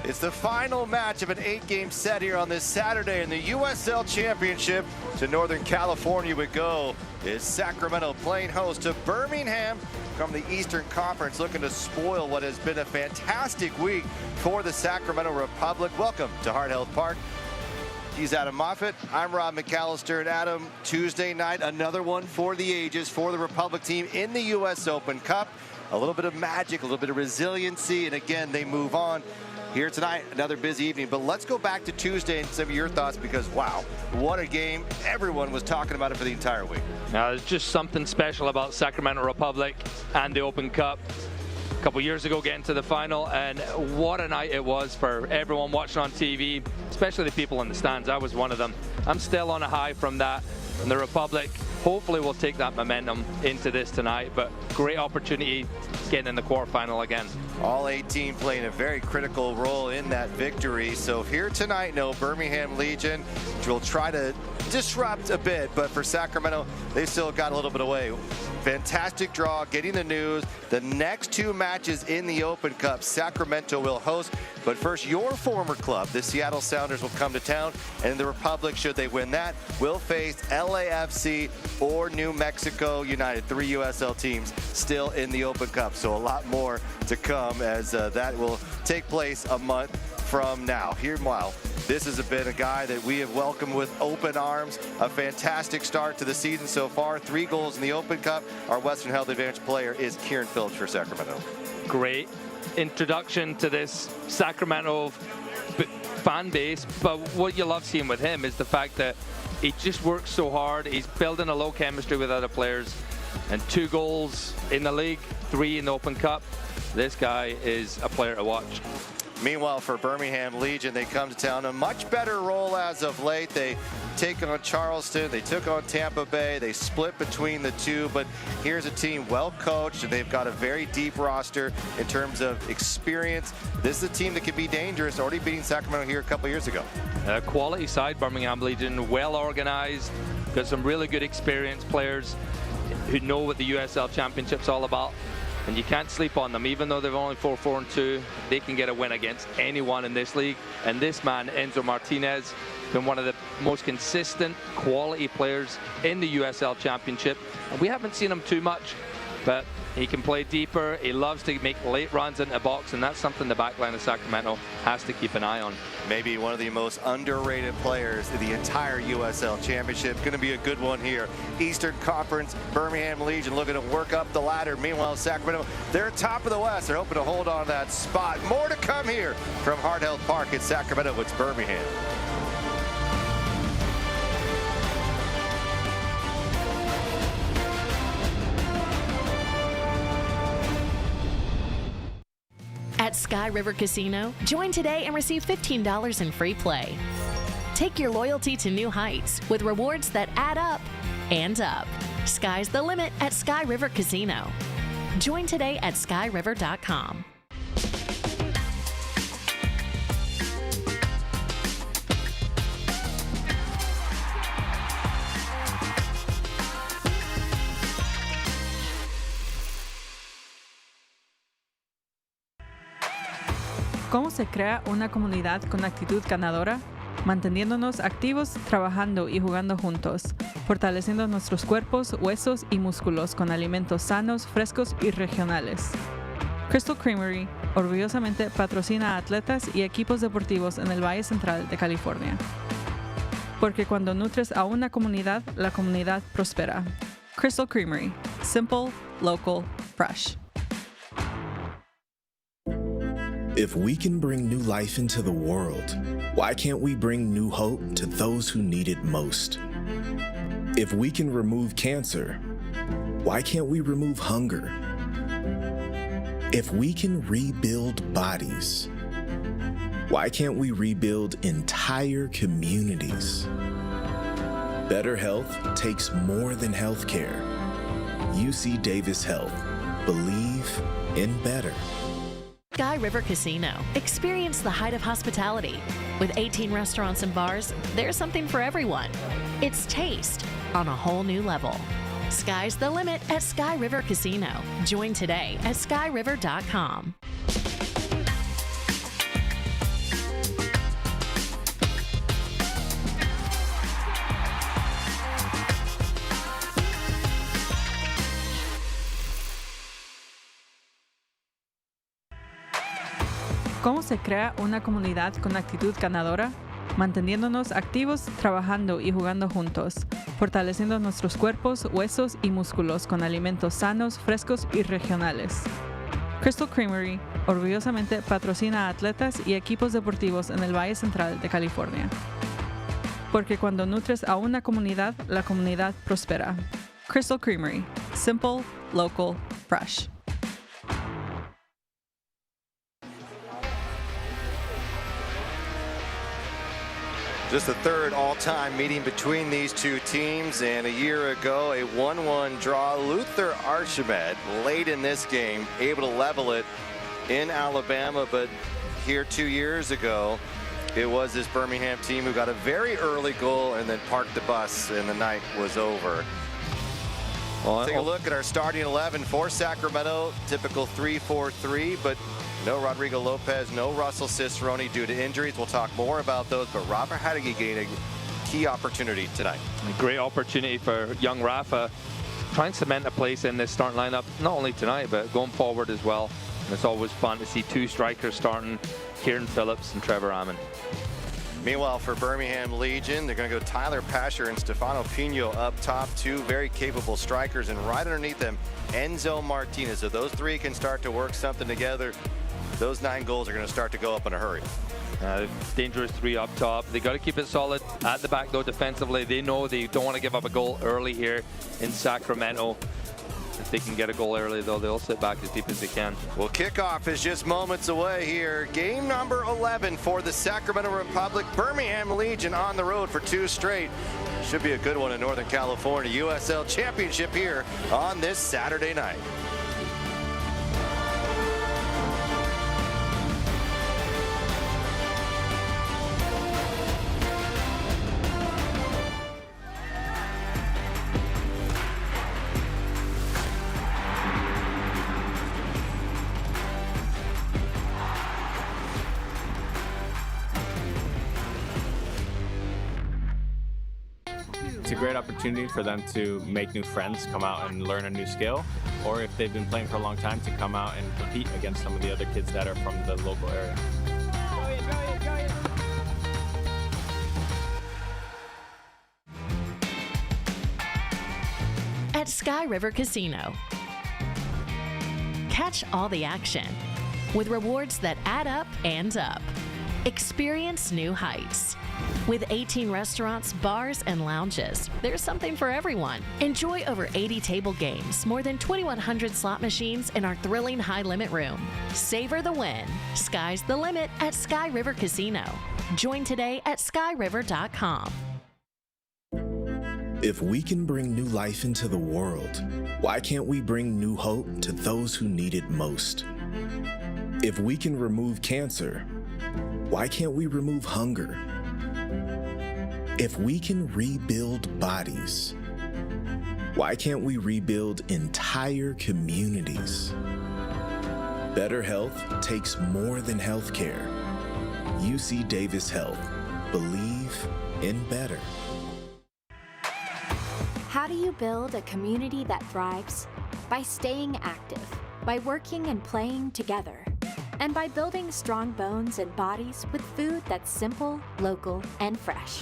It's the final match of an 8-game set here on this Saturday in the USL Championship. To Northern California we go. Is Sacramento playing host to Birmingham from the Eastern Conference, looking to spoil what has been a fantastic week for the Sacramento Republic. Welcome to Hart Health Park. He's Adam Moffett. I'm Rob McAllister. And Adam, Tuesday night, another one for the ages for the Republic team in the U.S. Open Cup. A little bit of magic, a little bit of resiliency, and again, they move on. Here tonight, another busy evening, but let's go back to Tuesday and some of your thoughts, because wow, what a game. Everyone was talking about it for the entire week. There's just something special about Sacramento Republic and the Open Cup. A couple years ago getting to the final, and what a night it was for everyone watching on TV, especially the people in the stands. I was one of them. I'm still on a high from that, and the Republic hopefully will take that momentum into this tonight, but great opportunity getting in the quarterfinal again. All 18 playing a very critical role in that victory. So here tonight, no Birmingham Legion, which will try to disrupt a bit, but for Sacramento, they still got a little bit away. Fantastic draw, getting the news. The next two matches in the Open Cup, Sacramento will host. But first, your former club, the Seattle Sounders, will come to town, and the Republic, should they win that, will face LAFC or New Mexico United. 3 USL teams still in the Open Cup, so a lot more to come as that will take place a month from now. Meanwhile, this has been a guy that we have welcomed with open arms. A fantastic start to the season so far. 3 goals in the Open Cup. Our Western Health Advantage player is Kieran Phillips for Sacramento. Great introduction to this Sacramento fan base, but what you love seeing with him is the fact that he just works so hard. He's building a low chemistry with other players, and 2 goals in the league, 3 in the Open Cup. This guy is a player to watch. Meanwhile, for Birmingham Legion, they come to town a much better role as of late. They take on Charleston, they took on Tampa Bay, they split between the two, but here's a team well coached, and they've got a very deep roster in terms of experience. This is a team that can be dangerous, already beating Sacramento here a couple years ago. Quality side, Birmingham Legion, well organized, got some really good experienced players who know what the USL Championship's all about. And you can't sleep on them. Even though they've only 4-4-2, they can get a win against anyone in this league. And this man, Enzo Martinez, been one of the most consistent quality players in the USL Championship. And we haven't seen him too much, but he can play deeper. He loves to make late runs into the box, and that's something the backline of Sacramento has to keep an eye on. Maybe one of the most underrated players in the entire USL Championship. Going to be a good one here. Eastern Conference, Birmingham Legion looking to work up the ladder. Meanwhile, Sacramento, they're top of the West. They're hoping to hold on to that spot. More to come here from Hart Health Park in Sacramento. It's Birmingham. At Sky River Casino, join today and receive $15 in free play. Take your loyalty to new heights with rewards that add up and up. Sky's the limit at Sky River Casino. Join today at skyriver.com. ¿Cómo se crea una comunidad con actitud ganadora? Manteniéndonos activos, trabajando y jugando juntos, fortaleciendo nuestros cuerpos, huesos y músculos con alimentos sanos, frescos y regionales. Crystal Creamery orgullosamente patrocina a atletas y equipos deportivos en el Valle Central de California. Porque cuando nutres a una comunidad, la comunidad prospera. Crystal Creamery. Simple, local, fresh. If we can bring new life into the world, why can't we bring new hope to those who need it most? If we can remove cancer, why can't we remove hunger? If we can rebuild bodies, why can't we rebuild entire communities? Better health takes more than healthcare. UC Davis Health. Believe in better. Sky River Casino. Experience the height of hospitality. With 18 restaurants and bars, there's something for everyone. It's taste on a whole new level. Sky's the limit at Sky River Casino. Join today at skyriver.com. ¿Cómo se crea una comunidad con actitud ganadora? Manteniéndonos activos, trabajando y jugando juntos, fortaleciendo nuestros cuerpos, huesos y músculos con alimentos sanos, frescos y regionales. Crystal Creamery orgullosamente patrocina a atletas y equipos deportivos en el Valle Central de California. Porque cuando nutres a una comunidad, la comunidad prospera. Crystal Creamery. Simple, local, fresh. Just the third all-time meeting between these two teams, and a year ago, a 1-1 draw. Luther Archimed late in this game, able to level it in Alabama, but here 2 years ago, it was this Birmingham team who got a very early goal and then parked the bus, and the night was over. Take a look at our starting 11 for Sacramento. Typical 3-4-3, but no Rodrigo Lopez, no Russell Cicerone due to injuries. We'll talk more about those, but Rafa Hadigi gained a key opportunity tonight. A great opportunity for young Rafa. Try and cement a place in this starting lineup, not only tonight, but going forward as well. And it's always fun to see two strikers starting, Kieran Phillips and Trevor Ammon. Meanwhile, for Birmingham Legion, they're going to go Tyler Pasher and Stefano Pino up top, two very capable strikers, and right underneath them, Enzo Martinez. So those three can start to work something together. Those 9 goals are going to start to go up in a hurry. Dangerous three up top. They got to keep it solid at the back though defensively. They know they don't want to give up a goal early here in Sacramento. If they can get a goal early though, they'll sit back as deep as they can. Well, kickoff is just moments away here. Game number 11 for the Sacramento Republic. Birmingham Legion on the road for 2 straight. Should be a good one in Northern California. USL Championship here on this Saturday night. It's a great opportunity for them to make new friends, come out and learn a new skill, or if they've been playing for a long time, to come out and compete against some of the other kids that are from the local area. At Sky River Casino, catch all the action with rewards that add up and up. Experience new heights. With 18 restaurants, bars, and lounges, there's something for everyone. Enjoy over 80 table games, more than 2,100 slot machines, and our thrilling high-limit room. Savor the win. Sky's the limit at Sky River Casino. Join today at skyriver.com. If we can bring new life into the world, why can't we bring new hope to those who need it most? If we can remove cancer, why can't we remove hunger? If we can rebuild bodies, why can't we rebuild entire communities? Better health takes more than healthcare. UC Davis Health. Believe in better. How do you build a community that thrives? By staying active, by working and playing together, and by building strong bones and bodies with food that's simple, local, and fresh.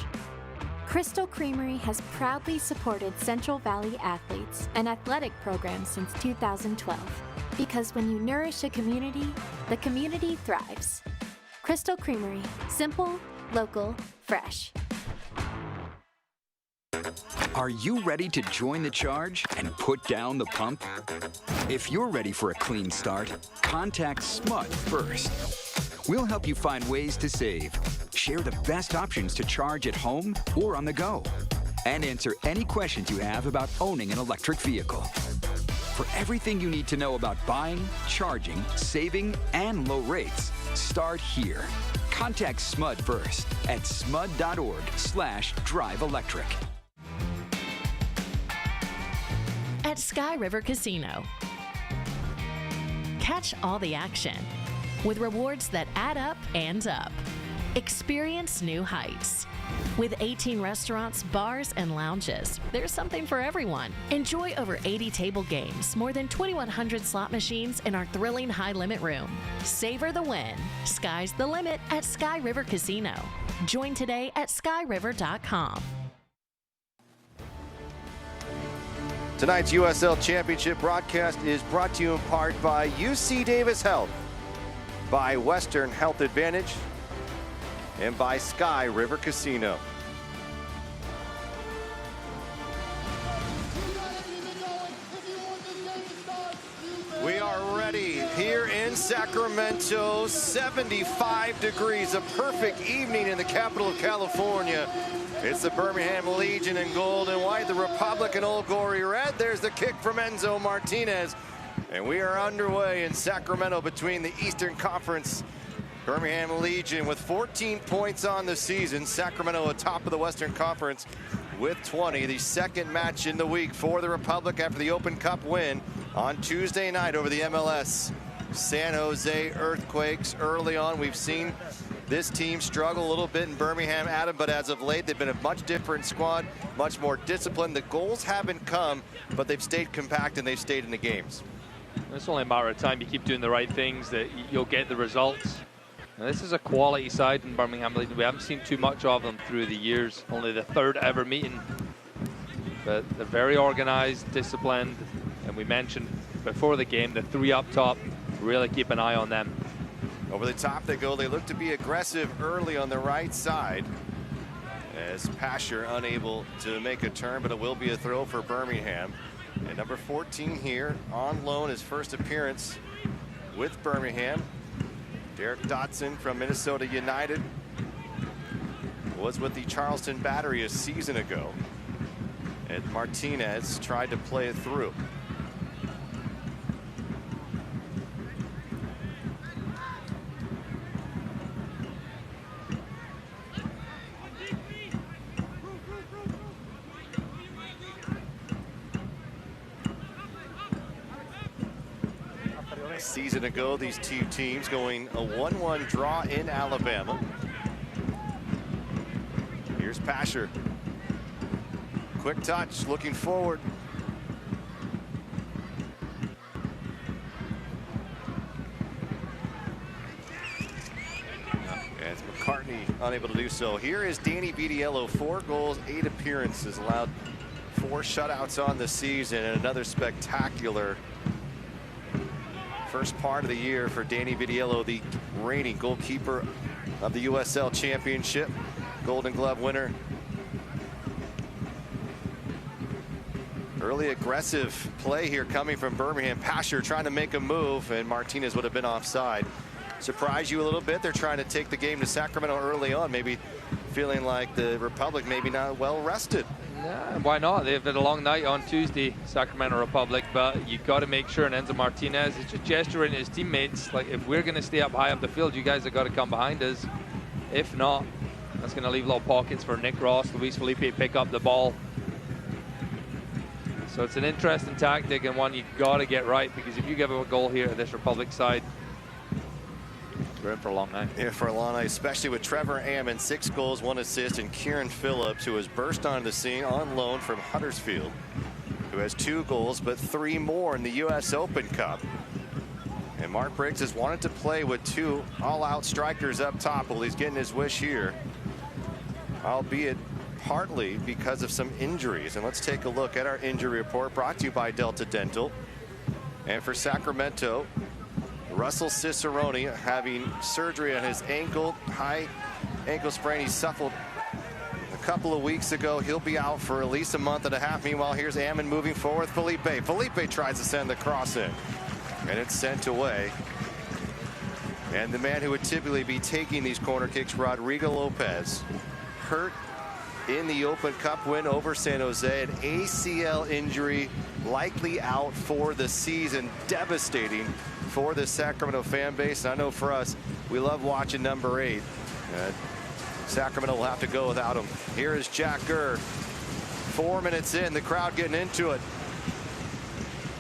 Crystal Creamery has proudly supported Central Valley athletes and athletic programs since 2012. Because when you nourish a community, the community thrives. Crystal Creamery. Simple, local, fresh. Are you ready to join the charge and put down the pump? If you're ready for a clean start, contact SMUD first. We'll help you find ways to save, share the best options to charge at home or on the go, and answer any questions you have about owning an electric vehicle. For everything you need to know about buying, charging, saving, and low rates, start here. Contact SMUD first at smud.org/drive-electric. At Sky River Casino, catch all the action with rewards that add up and up. Experience new heights. With 18 restaurants, bars, and lounges, there's something for everyone. Enjoy over 80 table games, more than 2,100 slot machines, and our thrilling high-limit room. Savor the win. Sky's the limit at Sky River Casino. Join today at skyriver.com. Tonight's USL Championship broadcast is brought to you in part by UC Davis Health, by Western Health Advantage, and by Sky River Casino. We are ready here in Sacramento. 75 degrees, a perfect evening in the capital of California. It's the Birmingham Legion in gold and white, the Republic in old gory red. There's the kick from Enzo Martinez. And we are underway in Sacramento between the Eastern Conference. Birmingham Legion with 14 points on the season. Sacramento atop of the Western Conference with 20. The second match in the week for the Republic after the Open Cup win on Tuesday night over the MLS San Jose Earthquakes. Early on, we've seen this team struggle a little bit in Birmingham, Adam, but as of late, they've been a much different squad, much more disciplined. The goals haven't come, but they've stayed compact and they've stayed in the games. It's only a matter of time. You keep doing the right things, that you'll get the results. Now, this is a quality side in Birmingham. We haven't seen too much of them through the years. Only the third ever meeting. But they're very organized, disciplined. And we mentioned before the game, the three up top, really keep an eye on them. Over the top they go. They look to be aggressive early on the right side. As Pasher unable to make a turn, but it will be a throw for Birmingham. And number 14 here on loan, his first appearance with Birmingham. Derek Dotson from Minnesota United was with the Charleston Battery a season ago. And Martinez tried to play it through. A season ago, these two teams going a 1-1 draw in Alabama. Here's Pasher. Quick touch, looking forward. As McCartney unable to do so. Here is Danny Vitiello, 4 goals, 8 appearances, allowed 4 shutouts on the season, and another spectacular first part of the year for Danny Vitiello, the reigning goalkeeper of the USL Championship, Golden Glove winner. Early aggressive play here coming from Birmingham. Pasher trying to make a move, and Martinez would have been offside. Surprise you a little bit. They're trying to take the game to Sacramento early on, maybe feeling like the Republic maybe not well rested. Yeah, why not? They've had a long night on Tuesday, Sacramento Republic, but you've got to make sure, and Enzo Martinez is just gesturing to his teammates, like, if we're going to stay up high up the field, you guys have got to come behind us. If not, that's going to leave little pockets for Nick Ross, Luis Felipe pick up the ball. So it's an interesting tactic and one you've got to get right, because if you give up a goal here at this Republic side, we're in for a long night. Yeah, for a long night, especially with Trevor Ammon, 6 goals, 1 assist, and Kieran Phillips, who has burst onto the scene on loan from Huddersfield, who has 2 goals, but 3 more in the U.S. Open Cup. And Mark Briggs has wanted to play with 2 all-out strikers up top. Well, he's getting his wish here, albeit partly because of some injuries. And let's take a look at our injury report, brought to you by Delta Dental. And for Sacramento, Russell Cicerone having surgery on his ankle, high ankle sprain he suffered a couple of weeks ago. He'll be out for at least a month and a half. Meanwhile, here's Ammon moving forward. Felipe tries to send the cross in, and it's sent away. And the man who would typically be taking these corner kicks, Rodrigo Lopez, hurt in the Open Cup win over San Jose. An ACL injury, likely out for the season. Devastating for the Sacramento fan base. And I know for us, we love watching number 8. Sacramento will have to go without him. Here is Jack Gurr. 4 minutes in, the crowd getting into it.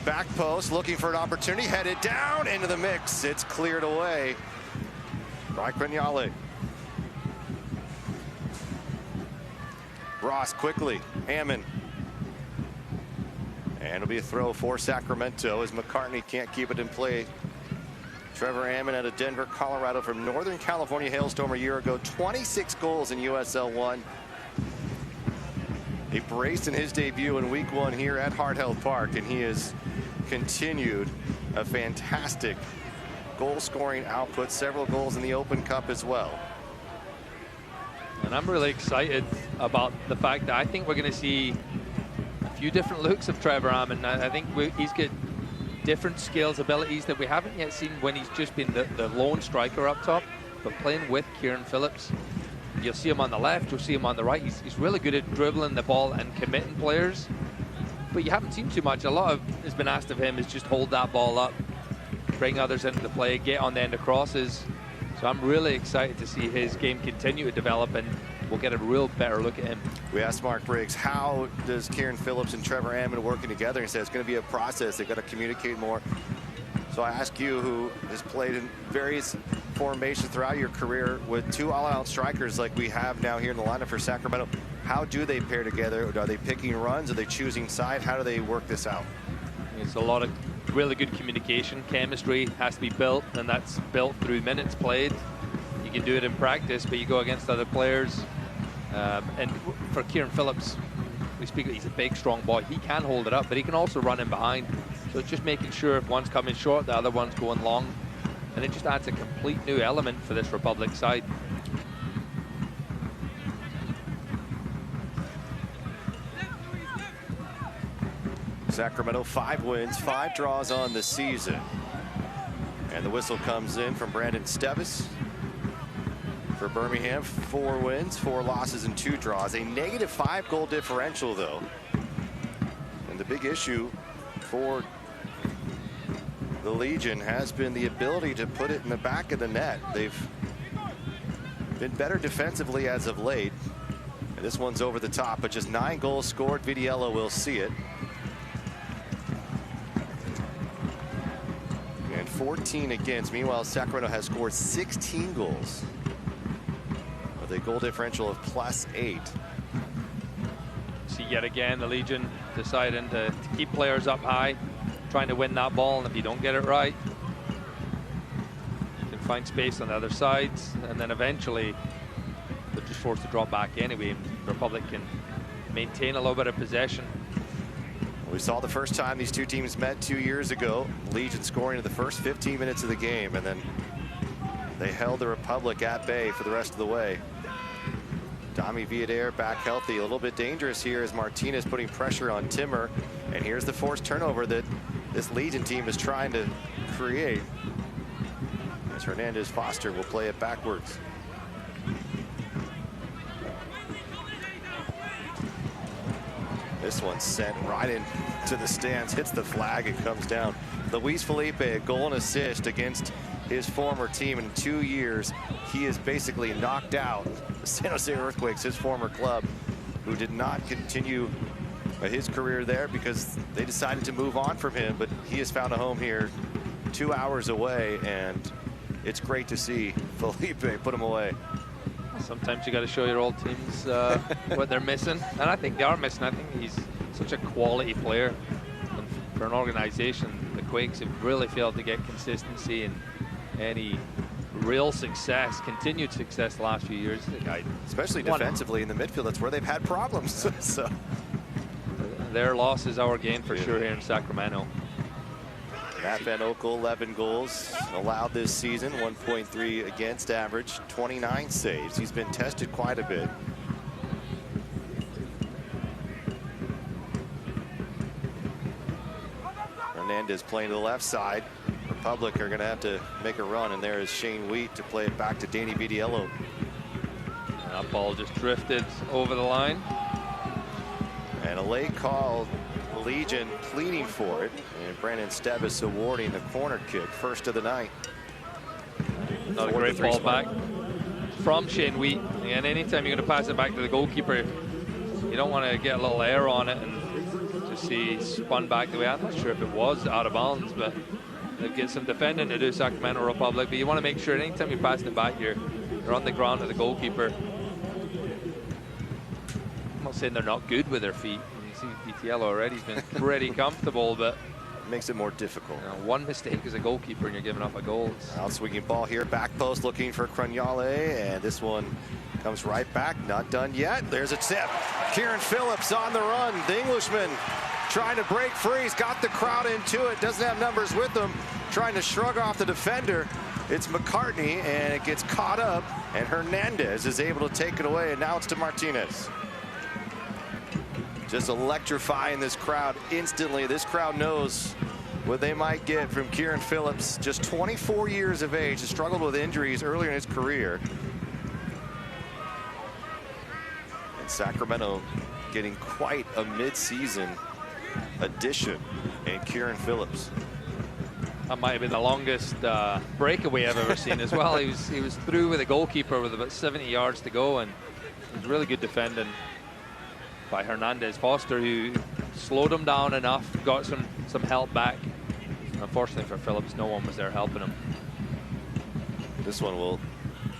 Back post, looking for an opportunity, headed down into the mix. It's cleared away by Quinale. Ross quickly, Hammond. And it'll be a throw for Sacramento as McCartney can't keep it in play. Trevor Hammond out of Denver, Colorado from Northern California Hailstorm a year ago. 26 goals in USL 1. He braced in his debut in week 1 here at Hart Health Park, and he has continued a fantastic goal scoring output, several goals in the Open Cup as well. And I'm really excited about the fact that I think we're going to see a few different looks of Trevor Hammond. I think he's got different skills, abilities that we haven't yet seen when he's just been the lone striker up top, but playing with Kieran Phillips. You'll see him on the left, you'll see him on the right. He's really good at dribbling the ball and committing players, but you haven't seen too much. A lot of has been asked of him is just hold that ball up, bring others into the play, get on the end of crosses. So I'm really excited to see his game continue to develop, and we'll get a real better look at him. We asked Mark Briggs, how does Kieran Phillips and Trevor Hammond working together? He said it's going to be a process. They've got to communicate more. So I ask you, who has played in various formations throughout your career with 2 all-out strikers like we have now here in the lineup for Sacramento, how do they pair together? Are they picking runs? Are they choosing side? How do they work this out? It's a lot of really good communication. Chemistry has to be built, and that's built through minutes played. You can do it in practice, but you go against other players. And for Kieran Phillips, we speak, he's a big, strong boy. He can hold it up, but he can also run in behind. So it's just making sure if one's coming short, the other one's going long. And it just adds a complete new element for this Republic side. Sacramento 5 wins, 5 draws on the season. And the whistle comes in from Brandon Stevis. For Birmingham, 4 wins, 4 losses, and 2 draws. A -5 goal differential, though. And the big issue for the Legion has been the ability to put it in the back of the net. They've been better defensively as of late. And this one's over the top, but just 9 goals scored. Vidiello will see it. And 14 against. Meanwhile, Sacramento has scored 16 goals with a goal differential of +8. See yet again the Legion deciding to keep players up high, trying to win that ball, and if you don't get it right, you can find space on the other sides, and then eventually they're just forced to drop back anyway, and Republic can maintain a little bit of possession. We saw the first time these two teams met 2 years ago, Legion scoring in the first 15 minutes of the game, and then they held the Republic at bay for the rest of the way. Dami Villader back healthy, a little bit dangerous here as Martinez putting pressure on Timmer. And here's the forced turnover that this Legion team is trying to create, as Hernandez Foster will play it backwards. This one's sent right into the stands, hits the flag, and comes down. Luis Felipe, a goal and assist against his former team. In 2 years, he has basically knocked out the San Jose Earthquakes, his former club, who did not continue his career there because they decided to move on from him. But he has found a home here 2 hours away, and it's great to see Felipe put him away. Sometimes you got to show your old teams what they're missing, and I think they are missing. I think he's such a quality player, and for an organization, the Quakes have really failed to get consistency and any real success, continued success the last few years. The guy, especially defensively in the midfield, that's where they've had problems. So their loss is our gain for sure here in Sacramento. Matt Van Oekel, 11 goals allowed this season, 1.3 against average, 29 saves. He's been tested quite a bit. Hernandez playing to the left side. Republic are going to have to make a run, and there is Shane Wheat to play it back to Danny Vidiello. That ball just drifted over the line. And a late call, Legion pleading for it, and Brandon Stevis awarding the corner kick, first of the night. Another great ball back from Shane Wheat. And anytime you're going to pass it back to the goalkeeper, you don't want to get a little air on it and just see spun back the way. I'm not sure if it was out of bounds, but they'll get some defending to do, Sacramento Republic. But you want to make sure anytime you're passing it back, you're on the ground to the goalkeeper. not saying they're not good with their feet. You see Vitiello already, he's been pretty comfortable, but makes it more difficult. One mistake as a goalkeeper and you're giving up a goal. Out swinging ball here, back post looking for Craniale, and this one comes right back, not done yet. There's a tip. Kieran Phillips on the run. The Englishman trying to break free. He's got the crowd into it, doesn't have numbers with him, trying to shrug off the defender. It's McCartney, and it gets caught up, and Hernandez is able to take it away, and now it's to Martinez. Just electrifying this crowd instantly. This crowd knows what they might get from Kieran Phillips, just 24 years of age, has struggled with injuries earlier in his career. And Sacramento getting quite a mid-season addition in Kieran Phillips. That might have been the longest breakaway I've ever seen as well. He was through with a goalkeeper with about 70 yards to go, and it was really good defending by Hernandez. Foster, who slowed him down enough, got some help back. Unfortunately for Phillips, no one was there helping him. This one will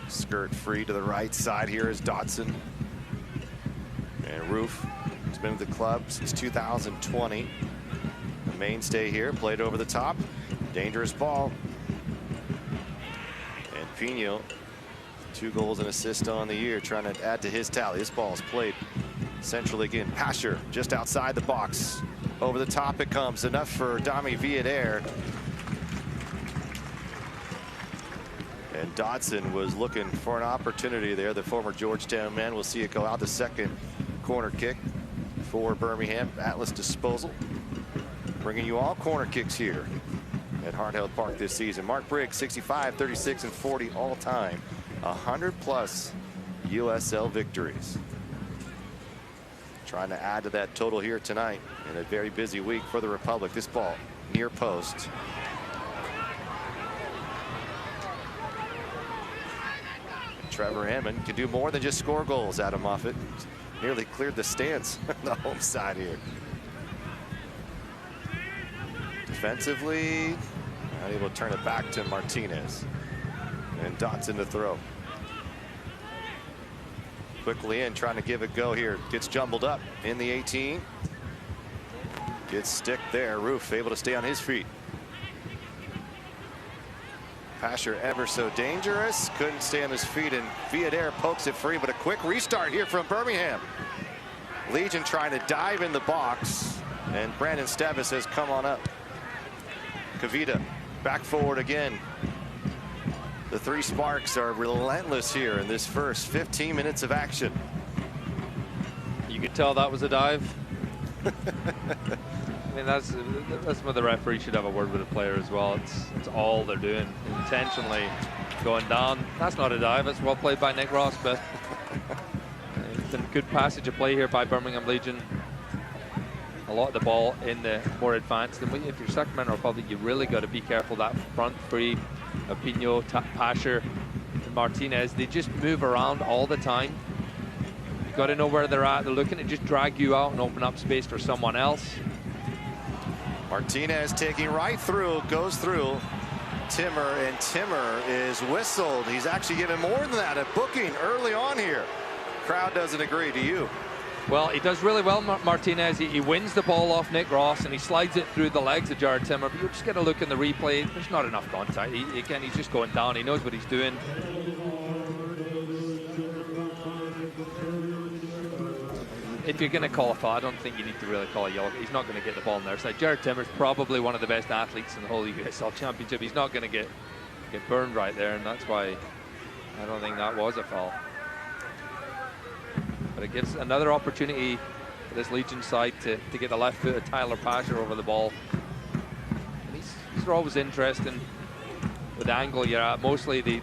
skirt free to the right side. Here is Dotson. And Roof has been with the club since 2020. The mainstay here, played over the top. Dangerous ball. And Pino, 2 goals and assist on the year, trying to add to his tally. This ball is played centrally again. Pasher just outside the box. Over the top it comes. Enough for Dami Villader. And Dodson was looking for an opportunity there. The former Georgetown man. We'll see it go out. The second corner kick for Birmingham. Atlas disposal. Bringing you all corner kicks here at Hardhill Park this season. Mark Briggs, 65, 36, and 40 all time. 100+ USL victories. Trying to add to that total here tonight in a very busy week for the Republic. This ball near post. Trevor Hammond can do more than just score goals. Adam Moffett nearly cleared the stance on the home side here. Defensively, not able to turn it back to Martinez. And Dotson to throw. Quickly in, trying to give it go here. Gets jumbled up in the 18. Gets stick there. Roof able to stay on his feet. Pasher ever so dangerous. Couldn't stay on his feet, and Villader pokes it free, but a quick restart here from Birmingham. Legion trying to dive in the box, and Brandon Stevis has come on up. Kavita back forward again. The 3 Sparks are relentless here in this first 15 minutes of action. You could tell that was a dive. I mean, that's where the referee should have a word with the player as well. It's all they're doing, intentionally going down. That's not a dive. It's well played by Nick Ross, but it's been a good passage of play here by Birmingham Legion. A lot of the ball in the more advanced. And if you're Sacramento Republic, you really got to be careful. That front three, Pino, Pasher, and Martinez, they just move around all the time. You've got to know where they're at. They're looking to just drag you out and open up space for someone else. Martinez taking right through, goes through Timmer, and Timmer is whistled. He's actually given more than that, a booking early on here. Crowd doesn't agree. Do you? Well, he does really well, Martinez. He wins the ball off Nick Ross, and he slides it through the legs of Jared Timmer. But you just get a look in the replay. There's not enough contact. Again, he's just going down. He knows what he's doing. If you're going to call a foul, I don't think you need to really call a yellow. He's not going to get the ball on their side. Jared Timmer's probably one of the best athletes in the whole USL Championship. He's not going to get burned right there, and that's why I don't think that was a foul. But it gives another opportunity for this Legion side to get the left foot of Tyler Pasher over the ball. And these are always interesting with the angle you're at. Mostly they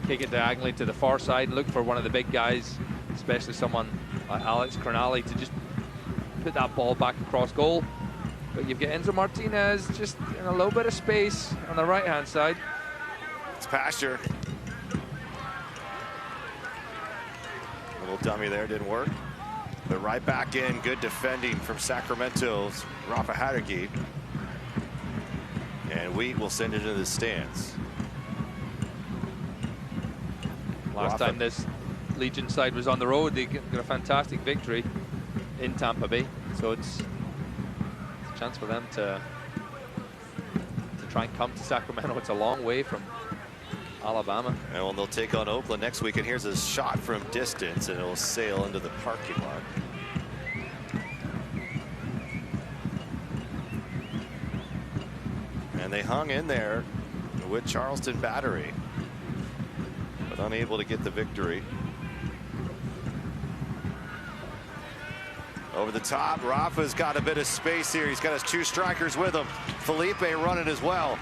kick it diagonally to the far side and look for one of the big guys, especially someone like Alex Cronali, to just put that ball back across goal. But you've got Enzo Martinez just in a little bit of space on the right-hand side. It's Pasher. Little dummy there, didn't work. But right back in, good defending from Sacramento's Rafa Haragi. And Wheat will send it into the stands. Last time this Legion side was on the road. They got a fantastic victory in Tampa Bay. So it's a chance for them to try and come to Sacramento. It's a long way from Alabama. And well, they'll take on Oakland next week. And here's a shot from distance, and it will sail into the parking lot. And they hung in there with Charleston Battery, but unable to get the victory. Over the top, Rafa's got a bit of space here. He's got his 2 strikers with him. Felipe running as well.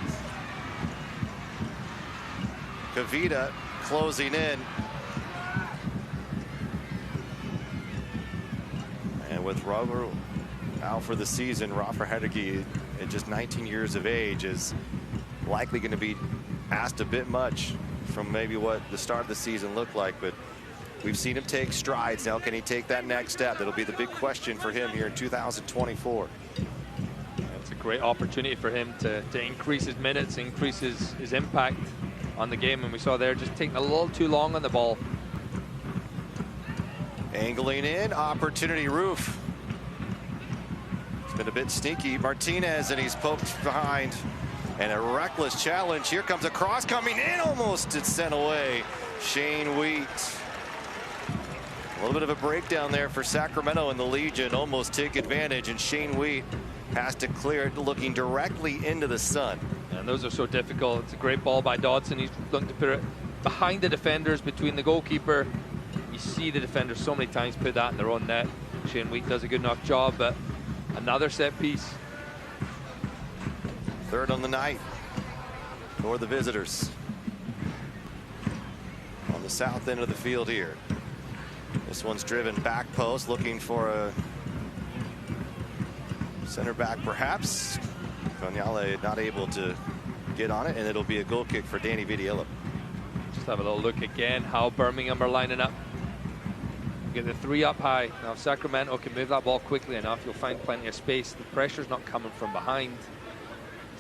Kavita closing in. And with Robert out for the season, Rafa Hedegi, at just 19 years of age, is likely going to be asked a bit much from maybe what the start of the season looked like, but we've seen him take strides. Now, can he take that next step? That'll be the big question for him here in 2024. It's a great opportunity for him to increase his minutes, increase his impact on the game, and we saw there just taking a little too long on the ball. Angling in, opportunity roof. It's been a bit sneaky. Martinez, and he's poked behind. And a reckless challenge. Here comes a cross coming in, almost it's sent away. Shane Wheat. A little bit of a breakdown there for Sacramento, and the Legion almost take advantage, and Shane Wheat has to clear it looking directly into the sun. And those are so difficult. It's a great ball by Dodson. He's looking to put it behind the defenders, between the goalkeeper. You see the defenders so many times put that in their own net. Shane Wheat does a good enough job, but another set piece. Third on the night for the visitors. On the south end of the field here. This one's driven back post, looking for a center back perhaps. Coniale not able to get on it, and it'll be a goal kick for Danny Vidiello. Just have a little look again how Birmingham are lining up. Get the 3 up high. Now if Sacramento can move that ball quickly enough, you'll find plenty of space. The pressure's not coming from behind.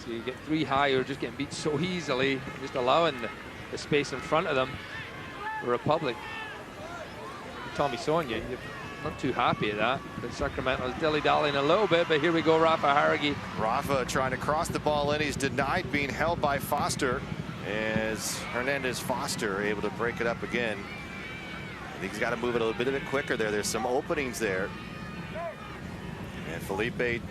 So you get 3 high, you're just getting beat so easily, just allowing the space in front of them. The Republic, Tommy Sonia, you're not too happy at that. But Sacramento's dilly-dallying a little bit, but here we go, Rafa Haragi. Rafa trying to cross the ball in. He's denied, being held by Foster, as Hernandez Foster able to break it up again. I think he's got to move it a little bit quicker there. There's some openings there. And Felipe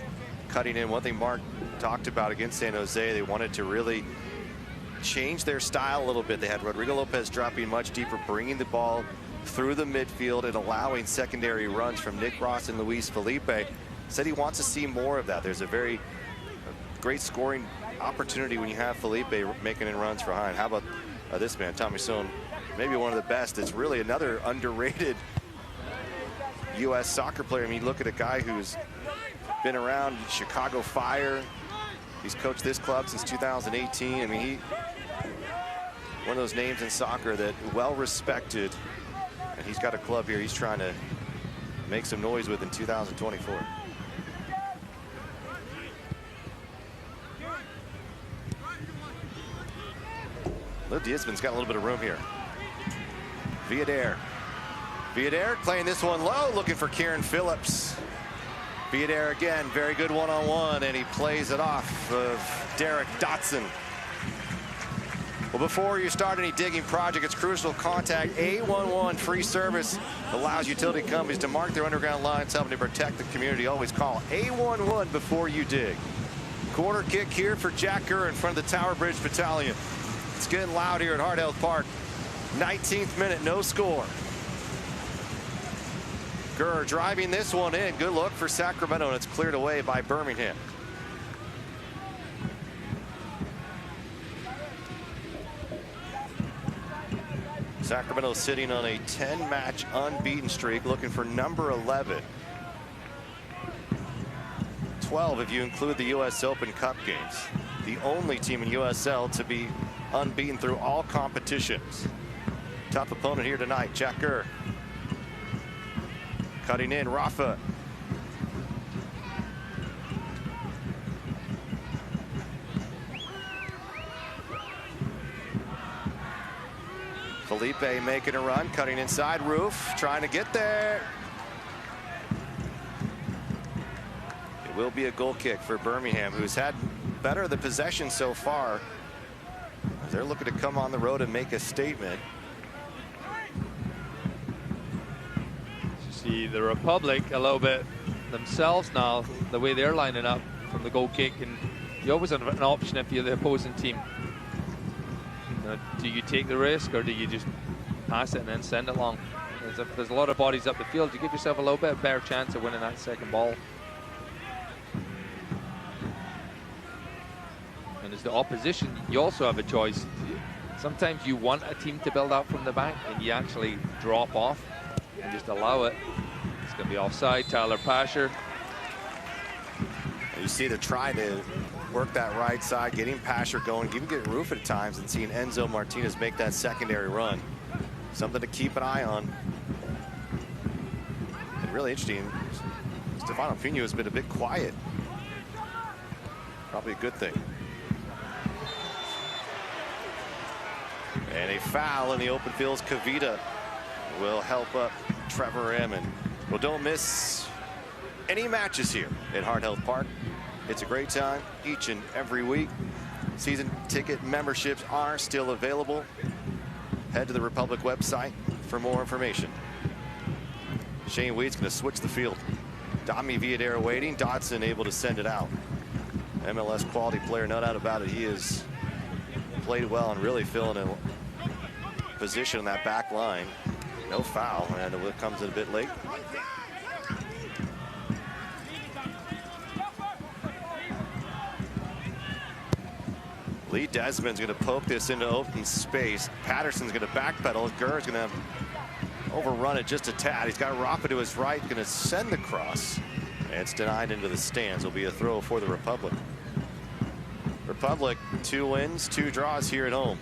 cutting in. One thing Mark talked about against San Jose, they wanted to really change their style a little bit. They had Rodrigo Lopez dropping much deeper, bringing the ball through the midfield and allowing secondary runs from Nick Ross and Luis Felipe. Said he wants to see more of that. There's a very great scoring opportunity when you have Felipe making in runs for Hein. How about this man, Tommy Sohn, maybe one of the best. It's really another underrated U.S. soccer player. I mean, look at a guy who's been around Chicago Fire. He's coached this club since 2018. I mean, one of those names in soccer that well respected, and he's got a club here he's trying to make some noise with in 2024. Lou Diazman's got a little bit of room here. Villader playing this one low, looking for Kieran Phillips. Villader again, very good one-on-one, and he plays it off of Derek Dotson. Well, before you start any digging project, it's crucial to contact A11 free service. Allows utility companies to mark their underground lines, helping to protect the community. Always call A11 before you dig. Corner kick here for Jack Gurr in front of the Tower Bridge Battalion. It's getting loud here at Hart Health Park. 19th minute, no score. Gurr driving this one in. Good look for Sacramento, and it's cleared away by Birmingham. Sacramento sitting on a 10-match unbeaten streak, looking for number 11. 12 if you include the U.S. Open Cup games. The only team in USL to be unbeaten through all competitions. Tough opponent here tonight, Jack Gurr. Cutting in, Rafa. Felipe making a run, cutting inside. Roof trying to get there. It will be a goal kick for Birmingham, who's had better of the possession so far. They're looking to come on the road and make a statement. You see the Republic a little bit themselves now, the way they're lining up from the goal kick, and you always have an option if you're the opposing team. Do you take the risk, or do you just pass it and then send it long? There's a lot of bodies up the field. You give yourself a little bit better chance of winning that second ball. And as the opposition, you also have a choice. Sometimes you want a team to build up from the back, and you actually drop off and just allow it. It's going to be offside. Tyler Pasher. You see the try to work that right side, getting Pasher going, even get Roof at times, and seeing Enzo Martinez make that secondary run. Something to keep an eye on. And really interesting, Stefano Pino has been a bit quiet. Probably a good thing. And a foul in the open fields. Kavita will help up Trevor Ammon. Well, don't miss any matches here at Heart Health Park. It's a great time each and every week. Season ticket memberships are still available. Head to the Republic website for more information. Shane Wheat's going to switch the field. Dami Villadera waiting. Dodson able to send it out. MLS quality player, no doubt about it. He has played well and really filling a position on that back line. No foul, and it comes in a bit late. Lee Desmond's going to poke this into open space. Patterson's going to backpedal. Gurr's going to overrun it just a tad. He's got Rafa to his right, going to send the cross. And it's denied into the stands. It'll be a throw for the Republic. Republic, 2 wins, 2 draws here at home.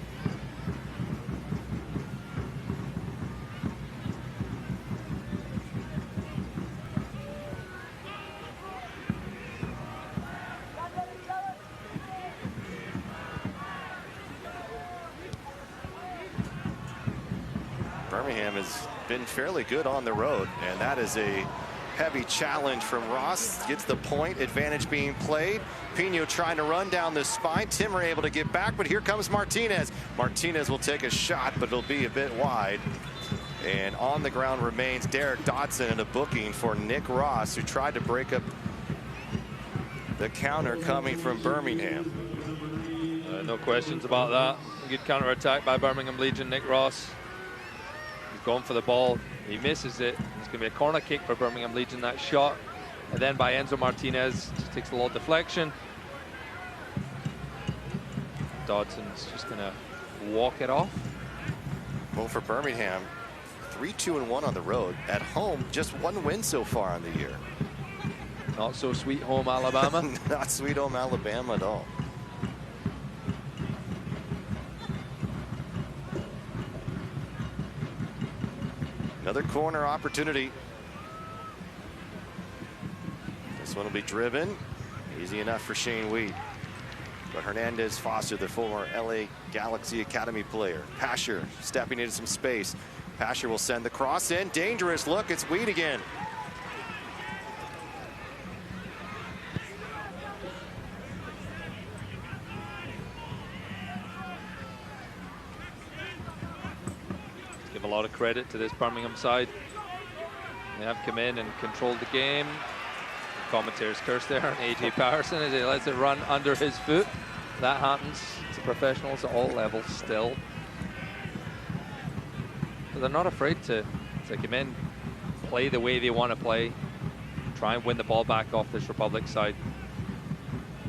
Birmingham has been fairly good on the road, and that is a heavy challenge from Ross. Gets the point, advantage being played. Pino trying to run down the spine. Timmer able to get back, but here comes Martinez. Martinez will take a shot, but it'll be a bit wide. And on the ground remains Derek Dodson, and a booking for Nick Ross, who tried to break up the counter coming from Birmingham. No questions about that. A good counter attack by Birmingham Legion. Nick Ross. Going for the ball, he misses it. It's going to be a corner kick for Birmingham Legion. That shot, and then by Enzo Martinez, just takes a little deflection. Dodson's just going to walk it off. Well, for Birmingham, 3-2-1 on the road. At home, just 1 win so far on the year. Not so sweet home Alabama. Not sweet home Alabama at all. Another corner opportunity. This one will be driven. Easy enough for Shane Wheat. But Hernandez Foster, the former LA Galaxy Academy player. Pasher stepping into some space. Pasher will send the cross in. Dangerous look. It's Wheat again. Give a lot of credit to this Birmingham side. They have come in and controlled the game. The commentators curse there on AJ Patterson as he lets it run under his foot. That happens to professionals at all levels still. But they're not afraid to come in, play the way they want to play, try and win the ball back off this Republic side.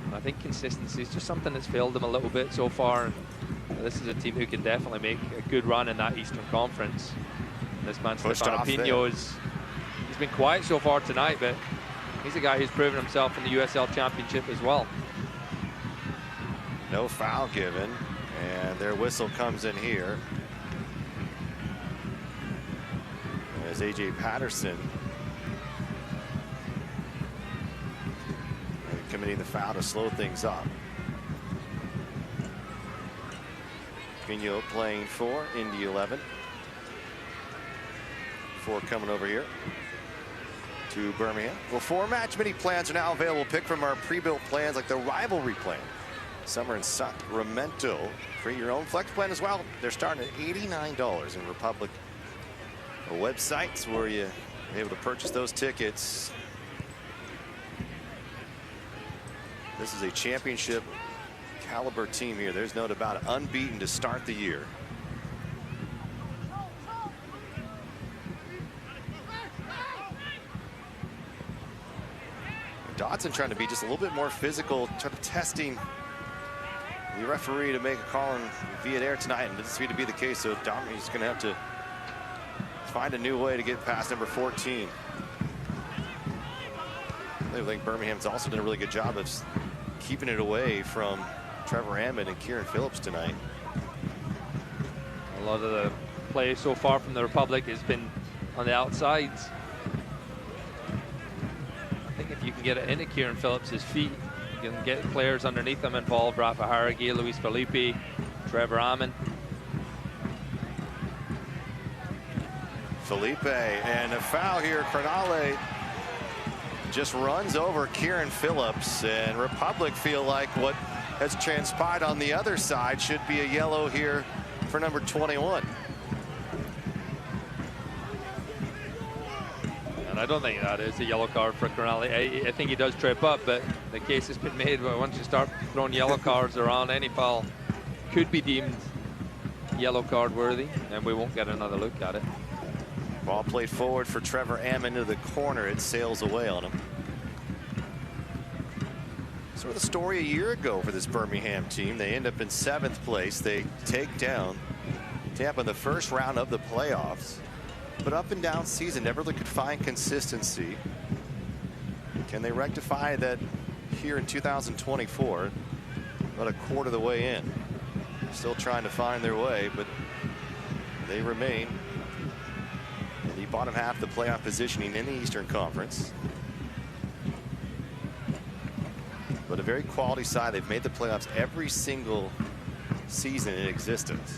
And I think consistency is just something that's failed them a little bit so far. This is a team who can definitely make a good run in that Eastern Conference. This man, Stefano Pino, he's been quiet so far tonight, but he's a guy who's proven himself in the USL Championship as well. No foul given, and their whistle comes in here. As AJ Patterson committing the foul to slow things up. Vigneault playing for Indy 11. Before coming over here to Birmingham. Well, 4 match mini plans are now available. Pick from our pre-built plans like the rivalry plan. Summer in Sacramento. Create your own flex plan as well. They're starting at $89 in Republic websites where you're able to purchase those tickets. This is a championship caliber team here. There's no doubt about it. Unbeaten to start the year. Dodson trying to be just a little bit more physical, trying to testing the referee to make a call on Villader tonight, and it doesn't seem to be the case. So Dominic's going to have to find a new way to get past number 14. I think Birmingham's also done a really good job of keeping it away from Trevor Hammond and Kieran Phillips tonight. A lot of the play so far from the Republic has been on the outsides. I think if you can get it into Kieran Phillips' feet, you can get players underneath them involved. Rafa Harrigue, Luis Felipe, Trevor Hammond. Felipe, and a foul here. Crenale just runs over Kieran Phillips, and Republic feel like what has transpired on the other side should be a yellow here for number 21. And I don't think that is a yellow card for Crenale. I think he does trip up, but the case has been made where once you start throwing yellow cards around, any foul could be deemed yellow card worthy, and we won't get another look at it. Ball played forward for Trevor Hammond to the corner. It sails away on him. Sort of the story a year ago for this Birmingham team. They end up in 7th place. They take down Tampa in the first round of the playoffs. But up and down season, never really could find consistency. Can they rectify that here in 2024? About a quarter of the way in. Still trying to find their way, but they remain in the bottom half of the playoff positioning in the Eastern Conference. But a very quality side. They've made the playoffs every single season in existence.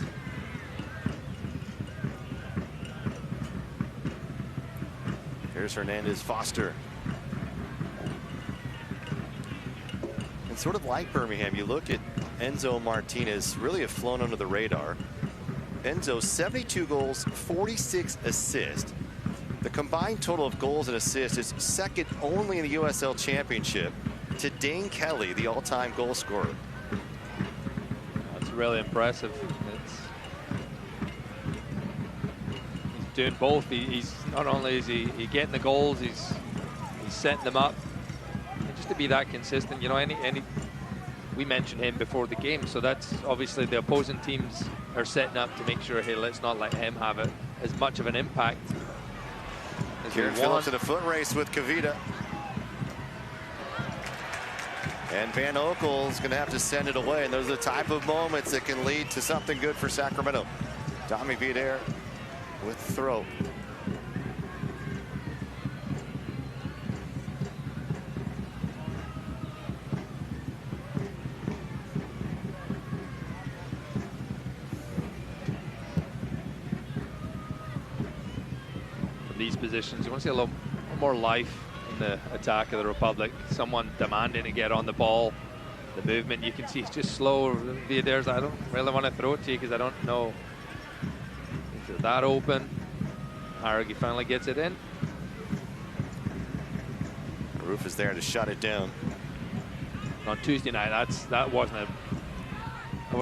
Here's Hernandez Foster. And sort of like Birmingham, you look at Enzo Martinez, really have flown under the radar. Enzo, 72 goals, 46 assists. The combined total of goals and assists is second only in the USL Championship to Dane Kelly, the all-time goal scorer. That's really impressive. He's doing both. He's not only is he getting the goals, he's setting them up. And just to be that consistent, you know, we mentioned him before the game, so that's obviously the opposing teams are setting up to make sure, hey, let's not let him have it as much of an impact as Kieran Phillips in a foot race with Kavita. And Van Okel's going to have to send it away, and those are the type of moments that can lead to something good for Sacramento. Tommy Villader with throw. These positions, you want to see a little more life in the attack of the Republic. Someone demanding to get on the ball. The movement you can see is just slow. Villader's, I don't really want to throw it to you because I don't know if you're that open. Harrigue finally gets it in. Roof is there to shut it down. On Tuesday night, that wasn't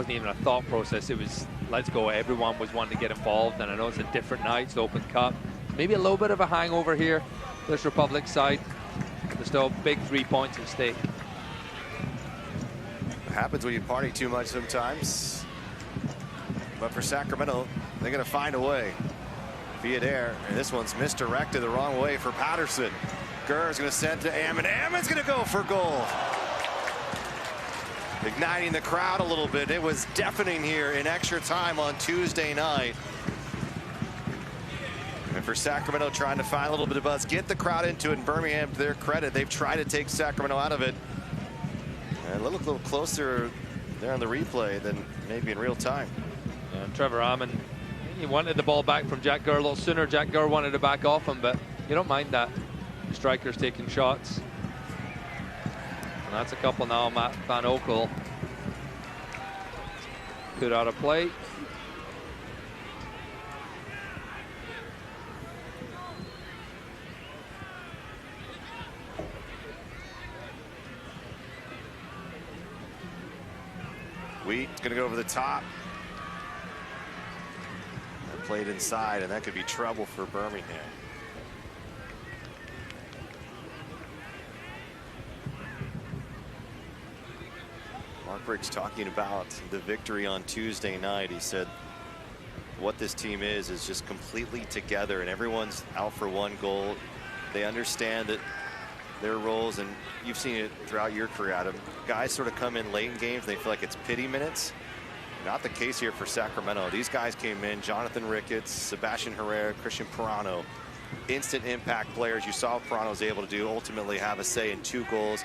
even a thought process. It was let's go. Everyone was wanting to get involved, and I know it's a different night. It's the Open Cup. Maybe a little bit of a hangover here, this Republic side. There's still big 3 points at stake. It happens when you party too much sometimes. But for Sacramento, they're going to find a way. Villader, and this one's misdirected the wrong way for Patterson. Gurr's going to send to Ammon. Ammon's going to go for goal. Igniting the crowd a little bit. It was deafening here in extra time on Tuesday night. And for Sacramento, trying to find a little bit of buzz, get the crowd into it. In Birmingham, to their credit, they've tried to take Sacramento out of it. And look a little closer there on the replay than maybe in real time. And Trevor Hammond, he wanted the ball back from Jack Gurr a little sooner. Jack Gurr wanted to back off him, but you don't mind that. Strikers taking shots. And that's a couple now. Matt Van Oekel put out of play. Wheat's going to go over the top. And played inside, and that could be trouble for Birmingham. Mark Briggs talking about the victory on Tuesday night. He said what this team is just completely together, and everyone's out for one goal. They understand that their roles, and you've seen it throughout your career, Adam. Guys sort of come in late in games and they feel like it's pity minutes. Not the case here for Sacramento. These guys came in, Jonathan Ricketts, Sebastian Herrera, Christian Pirano, instant impact players. You saw what Pirano was able to do, ultimately have a say in 2 goals,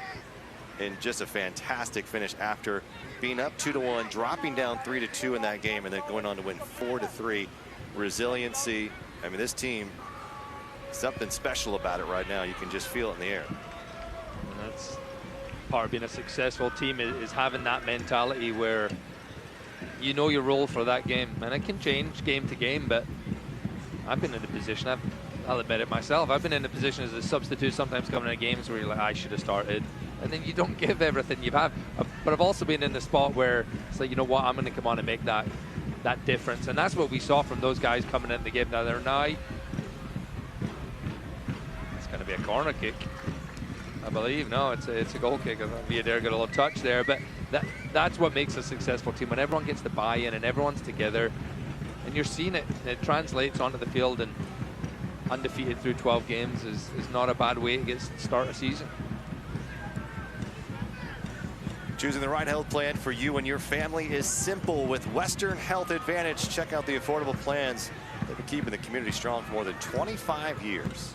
and just a fantastic finish after being up 2-1, dropping down 3-2 in that game, and then going on to win 4-3. Resiliency. I mean, this team, something special about it right now. You can just feel it in the air. And that's part of being a successful team, is having that mentality where you know your role for that game, and it can change game to game. But I've been in the position, I'll admit it myself, I've been in the position as a substitute sometimes coming into games where you're like, I should have started, and then you don't give everything you have. But I've also been in the spot where it's like, you know what, I'm going to come on and make that difference, and that's what we saw from those guys coming in the game the other night. It's going to be a corner kick, I believe. No, it's a goal kick. I thought Villader got a little touch there, but that's what makes a successful team, when everyone gets the buy-in and everyone's together, and you're seeing it. It translates onto the field, and undefeated through 12 games is not a bad way to start a season. Choosing the right health plan for you and your family is simple with Western Health Advantage. Check out the affordable plans. They've been keeping the community strong for more than 25 years.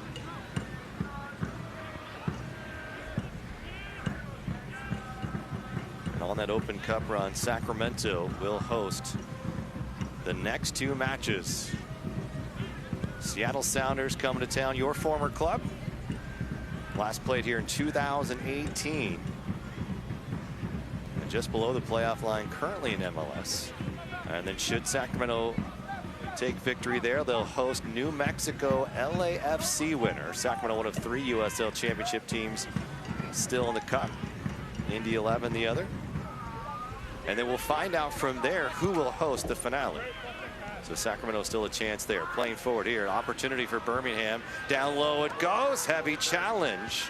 And on that Open Cup run, Sacramento will host the next 2 matches. Seattle Sounders coming to town, your former club. Last played here in 2018. And just below the playoff line currently in MLS. And then should Sacramento take victory there, they'll host New Mexico LAFC winner. Sacramento, one of 3 USL Championship teams still in the cup. Indy 11 the other. And then we'll find out from there who will host the finale. So Sacramento still a chance there. Playing forward here, opportunity for Birmingham. Down low it goes, heavy challenge.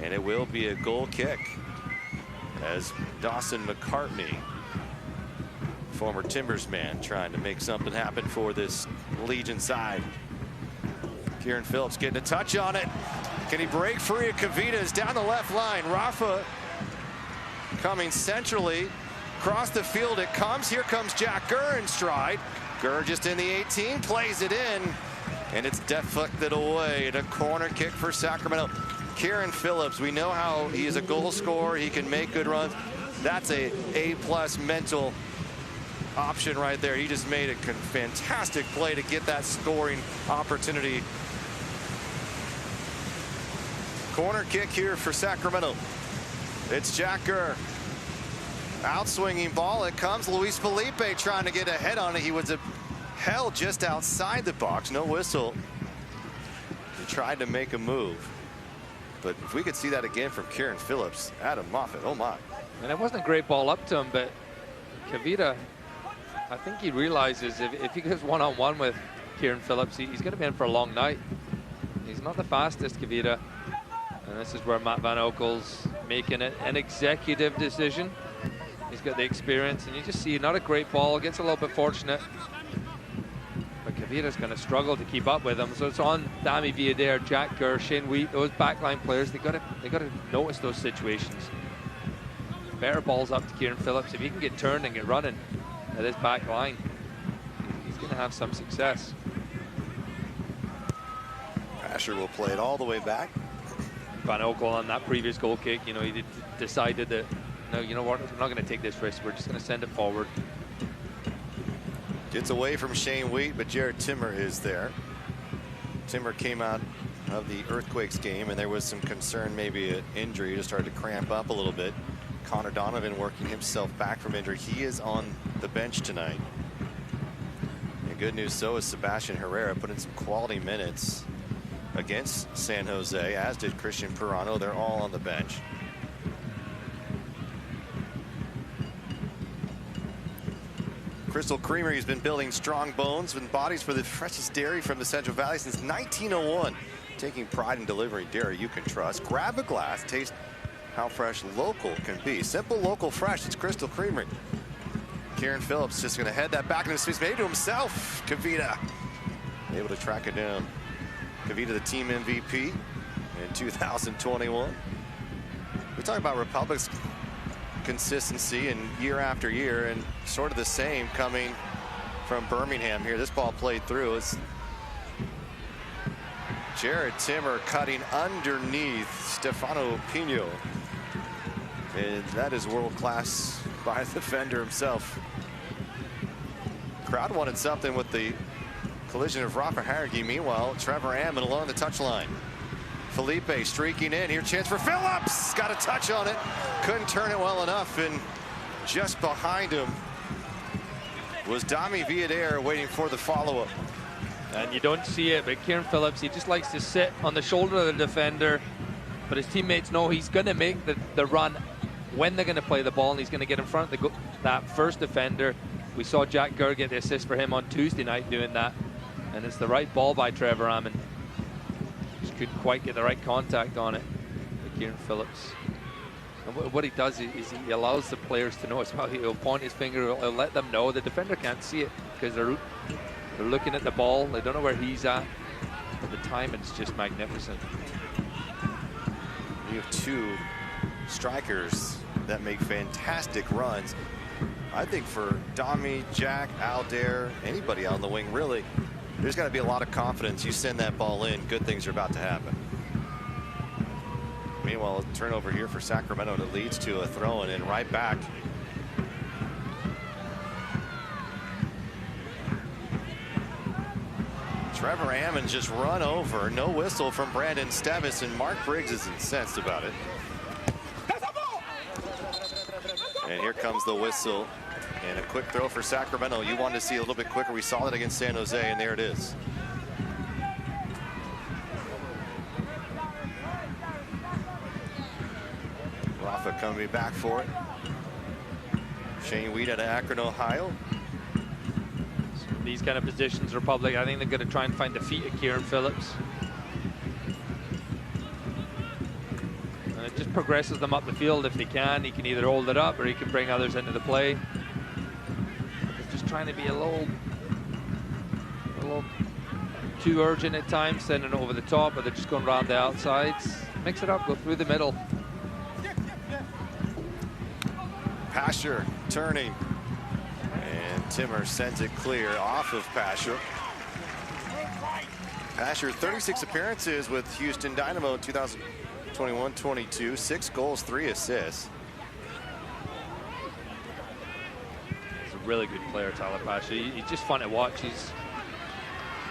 And it will be a goal kick as Dawson McCartney, former Timbers man, trying to make something happen for this Legion side. Kieran Phillips getting a touch on it. Can he break free? Kavita is down the left line. Rafa coming centrally. Across the field it comes. Here comes Jack Gurr in stride. Gurr just in the 18, plays it in, and it's deflected away. And a corner kick for Sacramento. Kieran Phillips, we know how he is a goal scorer. He can make good runs. That's a A+ mental option right there. He just made a fantastic play to get that scoring opportunity. Corner kick here for Sacramento. It's Jack Gurr. Outswinging ball, it comes. Luis Felipe trying to get ahead on it. He was held just outside the box. No whistle. He tried to make a move. But if we could see that again from Kieran Phillips, Adam Moffat, oh my. And it wasn't a great ball up to him, but Kavita, I think he realizes if he goes one-on-one with Kieran Phillips, he's going to be in for a long night. He's not the fastest, Kavita. And this is where Matt Van Oekel's making it an executive decision. He's got the experience, and you just see not a great ball, gets a little bit fortunate. But Kavita's going to struggle to keep up with him. So it's on Dami Villader, Jack Gurr, Shane Wheat, those backline players. They got to notice those situations. Better balls up to Kieran Phillips. If he can get turned and get running at his back line, he's going to have some success. Asher will play it all the way back. Van Oekel on that previous goal kick, you know, he decided that, no, you know what, we're not going to take this risk. We're just going to send it forward. Gets away from Shane Wheat, but Jared Timmer is there. Timmer came out of the Earthquakes game, and there was some concern, maybe an injury. He just started to cramp up a little bit. Connor Donovan working himself back from injury. He is on the bench tonight. And good news, so is Sebastian Herrera, put in some quality minutes against San Jose, as did Christian Pirano. They're all on the bench. Crystal Creamery has been building strong bones and bodies for the freshest dairy from the Central Valley since 1901. Taking pride in delivering dairy you can trust. Grab a glass, taste how fresh local can be. Simple, local, fresh. It's Crystal Creamery. Kieran Phillips just going to head that back into space, maybe to himself. Kavita able to track it down. Kavita, the team MVP in 2021. We talk about Republic's consistency and year after year, and sort of the same coming from Birmingham here. This ball played through. It's Jared Timmer cutting underneath Stefano Pino, and that is world class by the defender himself. Crowd wanted something with the collision of Rafa Harrigan. Meanwhile, Trevor Ammon along the touchline. Felipe streaking in here, chance for Phillips, got a touch on it, couldn't turn it well enough, and just behind him was Dami Villader waiting for the follow-up. And you don't see it, but Kieran Phillips, he just likes to sit on the shoulder of the defender, but his teammates know he's going to make the run when they're going to play the ball, and he's going to get in front of that first defender. We saw Jack Gurr get the assist for him on Tuesday night doing that, and it's the right ball by Trevor Ammon. Just couldn't quite get the right contact on it with Kieran Phillips. And what he does is he allows the players to know as well. He'll point his finger, he'll let them know. The defender can't see it because they're looking at the ball. They don't know where he's at. But the timing's just magnificent. We have two strikers that make fantastic runs. I think for Dami, Jack, Aldair, anybody on the wing, really, there's got to be a lot of confidence. You send that ball in, good things are about to happen. Meanwhile, a turnover here for Sacramento that leads to a throw-in and right back. Trevor Ammon just run over. No whistle from Brandon Stevis, and Mark Briggs is incensed about it. And here comes the whistle. And a quick throw for Sacramento. You wanted to see a little bit quicker. We saw that against San Jose, and there it is. Rafa coming back for it. Shane Wheat out of Akron, Ohio. So these kind of positions, Republic, I think they're going to try and find the feet of Kieran Phillips. And it just progresses them up the field if they can. He can either hold it up or he can bring others into the play. Trying to be a little too urgent at times, sending it over the top, but they're just going around the outsides. Mix it up, go through the middle. Pasher turning, and Timmer sends it clear off of Pasher. Pasher, 36 appearances with Houston Dynamo in 2021-22, 6 goals, 3 assists. Really good player, Tyler Pasha. He's just fun to watch.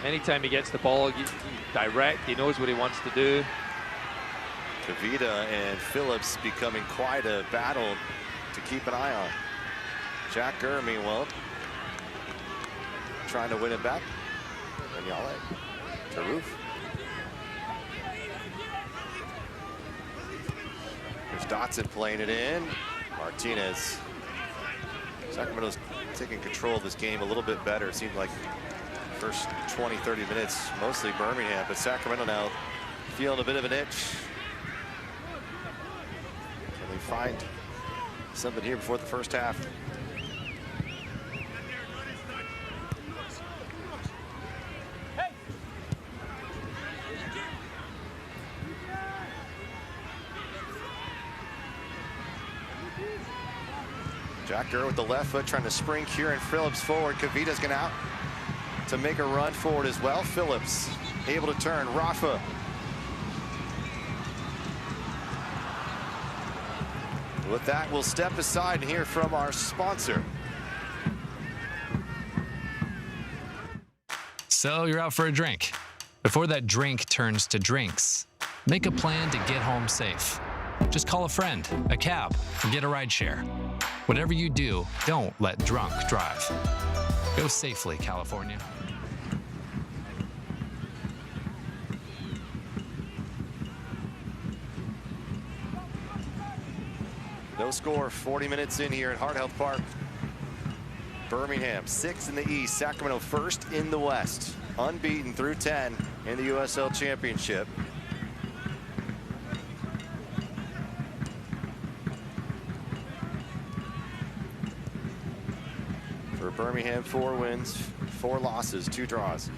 Anytime he gets the ball, he's direct. He knows what he wants to do. Kavita and Phillips becoming quite a battle to keep an eye on. Jack Gurr, meanwhile, trying to win it back. Vignale to Roof. There's Dotson playing it in. Martinez. Sacramento's taking control of this game a little bit better. It seemed like first 20-30 minutes, mostly Birmingham, but Sacramento now feeling a bit of an itch. Can they find something here before the first half? Jack Gurr with the left foot trying to spring Kieran Phillips forward. Kavita's going out to make a run forward as well. Phillips able to turn. Rafa. With that, we'll step aside and hear from our sponsor. So you're out for a drink. Before that drink turns to drinks, make a plan to get home safe. Just call a friend, a cab, or get a ride share. Whatever you do, don't let drunk drive. Go safely, California. No score, 40 minutes in here at Heart Health Park. Birmingham 6th in the East, Sacramento 1st in the West. Unbeaten through 10 in the USL Championship. For Birmingham, 4 wins, 4 losses, 2 draws.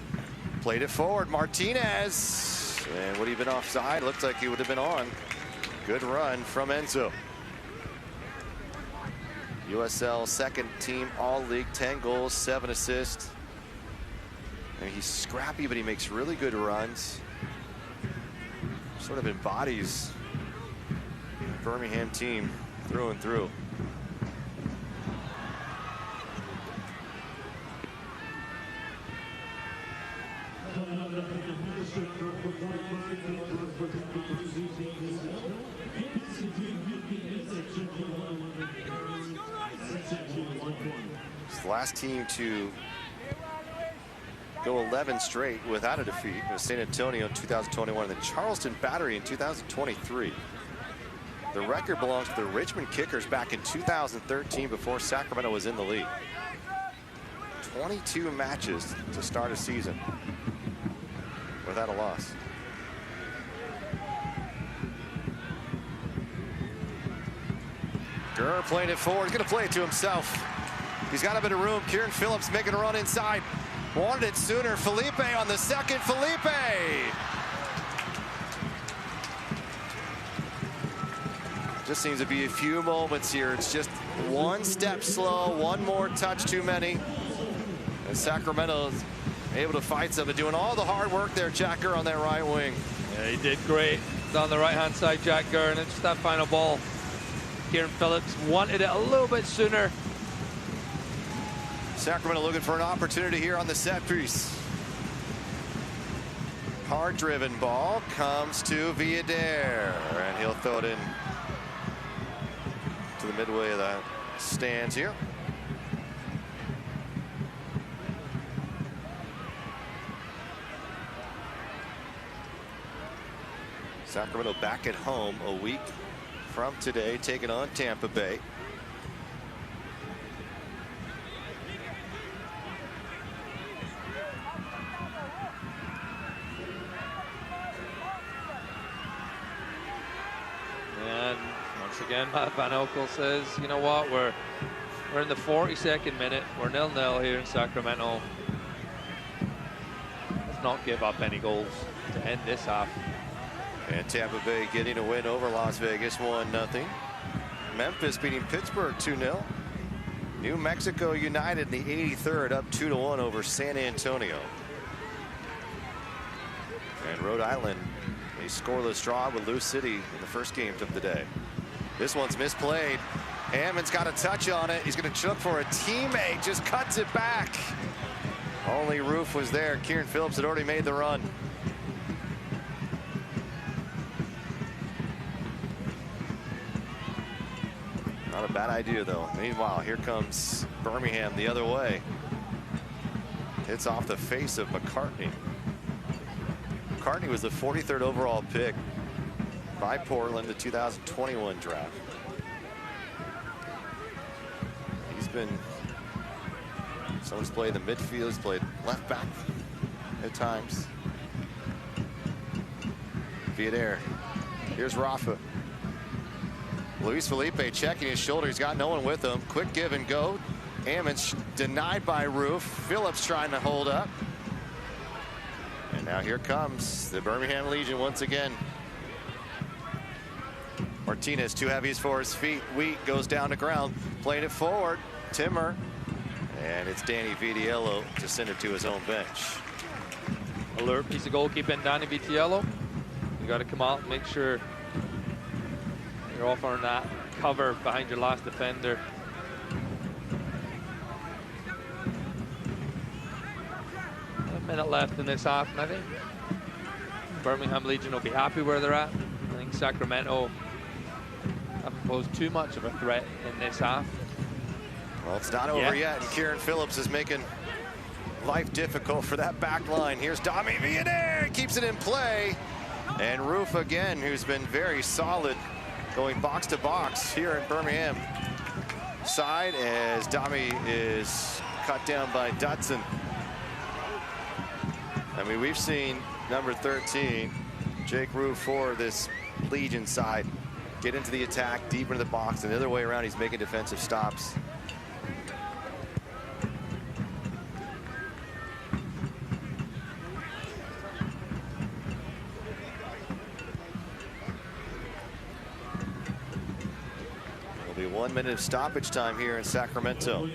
Played it forward, Martinez. And would he have been offside? Looked like he would have been on. Good run from Enzo. USL second team all-league, 10 goals, 7 assists. And he's scrappy, but he makes really good runs. Sort of embodies the Birmingham team through and through. It's the last team to go 11 straight without a defeat. It was San Antonio in 2021 and the Charleston Battery in 2023. The record belongs to the Richmond Kickers back in 2013 before Sacramento was in the league. 22 matches to start a season without a loss. Gurr playing it forward. He's going to play it to himself. He's got a bit of room. Kieran Phillips making a run inside. Wanted it sooner. Felipe on the second. Felipe! Just seems to be a few moments here. It's just one step slow, one more touch too many. And Sacramento's able to fight something, doing all the hard work there, Jack Gurr on that right wing. Yeah, he did great. Down the right-hand side, Jack Gurr, and it's just that final ball. Kieran Phillips wanted it a little bit sooner. Sacramento looking for an opportunity here on the set piece. Hard-driven ball comes to Villader, and he'll throw it in to the midway of the stands here. Sacramento back at home a week from today, taking on Tampa Bay. And once again, Matt Van Oekel says, you know what, we're in the 42nd minute. We're 0-0 here in Sacramento. Let's not give up any goals to end this half. And Tampa Bay getting a win over Las Vegas, 1-0. Memphis beating Pittsburgh 2-0. New Mexico United in the 83rd up 2-1 over San Antonio. And Rhode Island, a scoreless draw with Lou City in the first games of the day. This one's misplayed. Hammond's got a touch on it. He's going to choke for a teammate, just cuts it back. Only Roof was there. Kieran Phillips had already made the run. Not a bad idea, though. Meanwhile, here comes Birmingham the other way. Hits off the face of McCartney. McCartney was the 43rd overall pick by Portland, the 2021 draft. He's been, someone's played the midfield, he's played left back at times. Villader. Here's Rafa. Luis Felipe checking his shoulder. He's got no one with him. Quick give and go. Ammons denied by Roof. Phillips trying to hold up. And now here comes the Birmingham Legion once again. Martinez too heavy for his feet. Wheat goes down to ground. Playing it forward. Timmer. And it's Danny Vitiello to send it to his own bench. Alert piece of goalkeeping, Danny Vitiello. You got to come out and make sure you're offering that cover behind your last defender. minute left in this half, and I think Birmingham Legion will be happy where they're at. I think Sacramento haven't posed too much of a threat in this half. Well, it's not over yet, and Kieran Phillips is making life difficult for that back line. Here's Dami Villanueva, keeps it in play. And Roof again, who's been very solid, going box to box here in Birmingham side as Dami is cut down by Dutson. I mean, we've seen number 13, Jake Roof, for this Legion side get into the attack, deep into the box, and the other way around, he's making defensive stops. There'll be 1 minute of stoppage time here in Sacramento.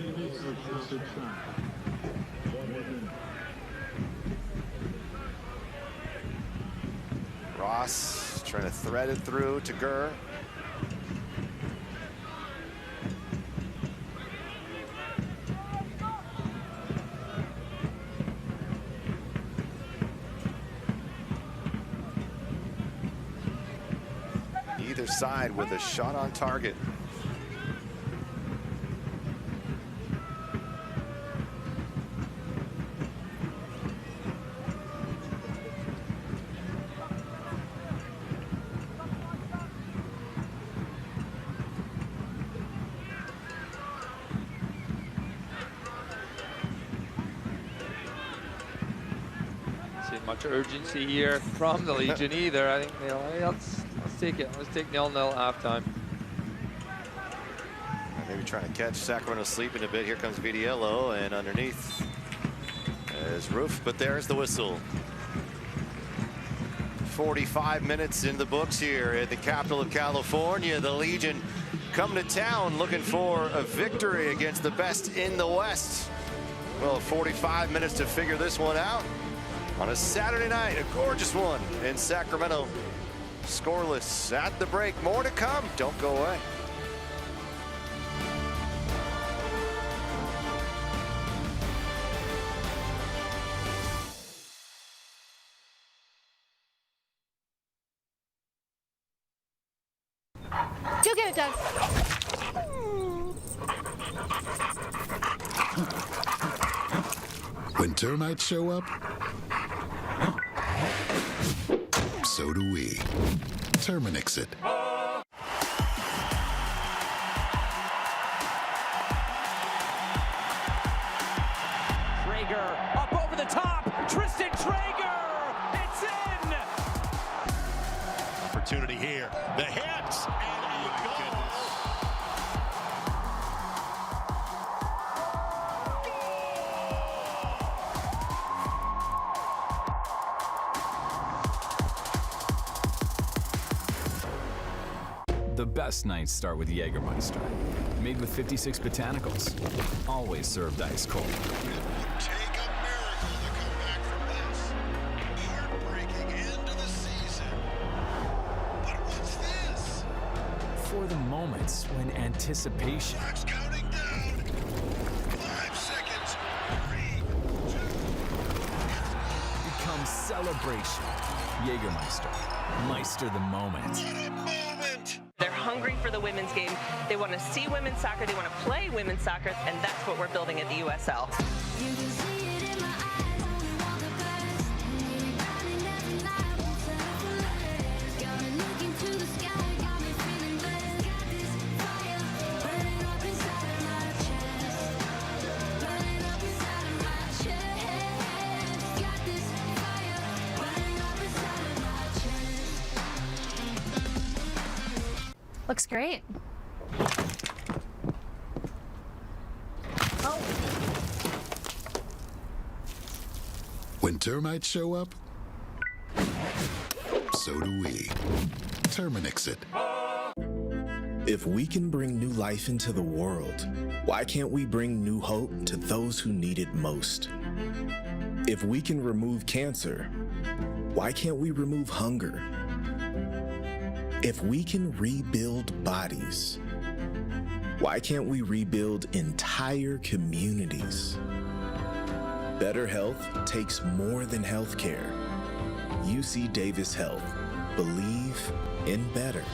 Ross trying to thread it through to Gurr. Either side with a shot on target. Much urgency here from the Legion either. I think, you know, let's take it. Let's take 0-0 halftime. Maybe trying to catch Sacramento sleeping a bit. Here comes Vidiello, and underneath is Roof, but there's the whistle. 45 minutes in the books here at the capital of California. The Legion coming to town looking for a victory against the best in the West. Well, 45 minutes to figure this one out. On a Saturday night, a gorgeous one in Sacramento. Scoreless at the break. More to come. Don't go away. Go get it, Doug. When termites show up, so do we. Terminix it. Traeger up over the top. Tristan Traeger. It's in. Opportunity here. The hits and a goal. The best nights start with Jägermeister. Made with 56 botanicals. Always served ice cold. Take a miracle to come back from this. Heartbreaking end to the season. But what's this? For the moments when anticipation Clock's counting down. 5 seconds. 3, 2. becomes celebration. Jägermeister. Meister the moment. What a moment. They're hungry for the women's game. They want to see women's soccer. They want to play women's soccer, and that's what we're building at the USL. Looks great. Oh. When termites show up, so do we. Terminix it. If we can bring new life into the world, why can't we bring new hope to those who need it most? If we can remove cancer, why can't we remove hunger? If we can rebuild bodies, why can't we rebuild entire communities? Better health takes more than healthcare. UC Davis Health. Believe in better.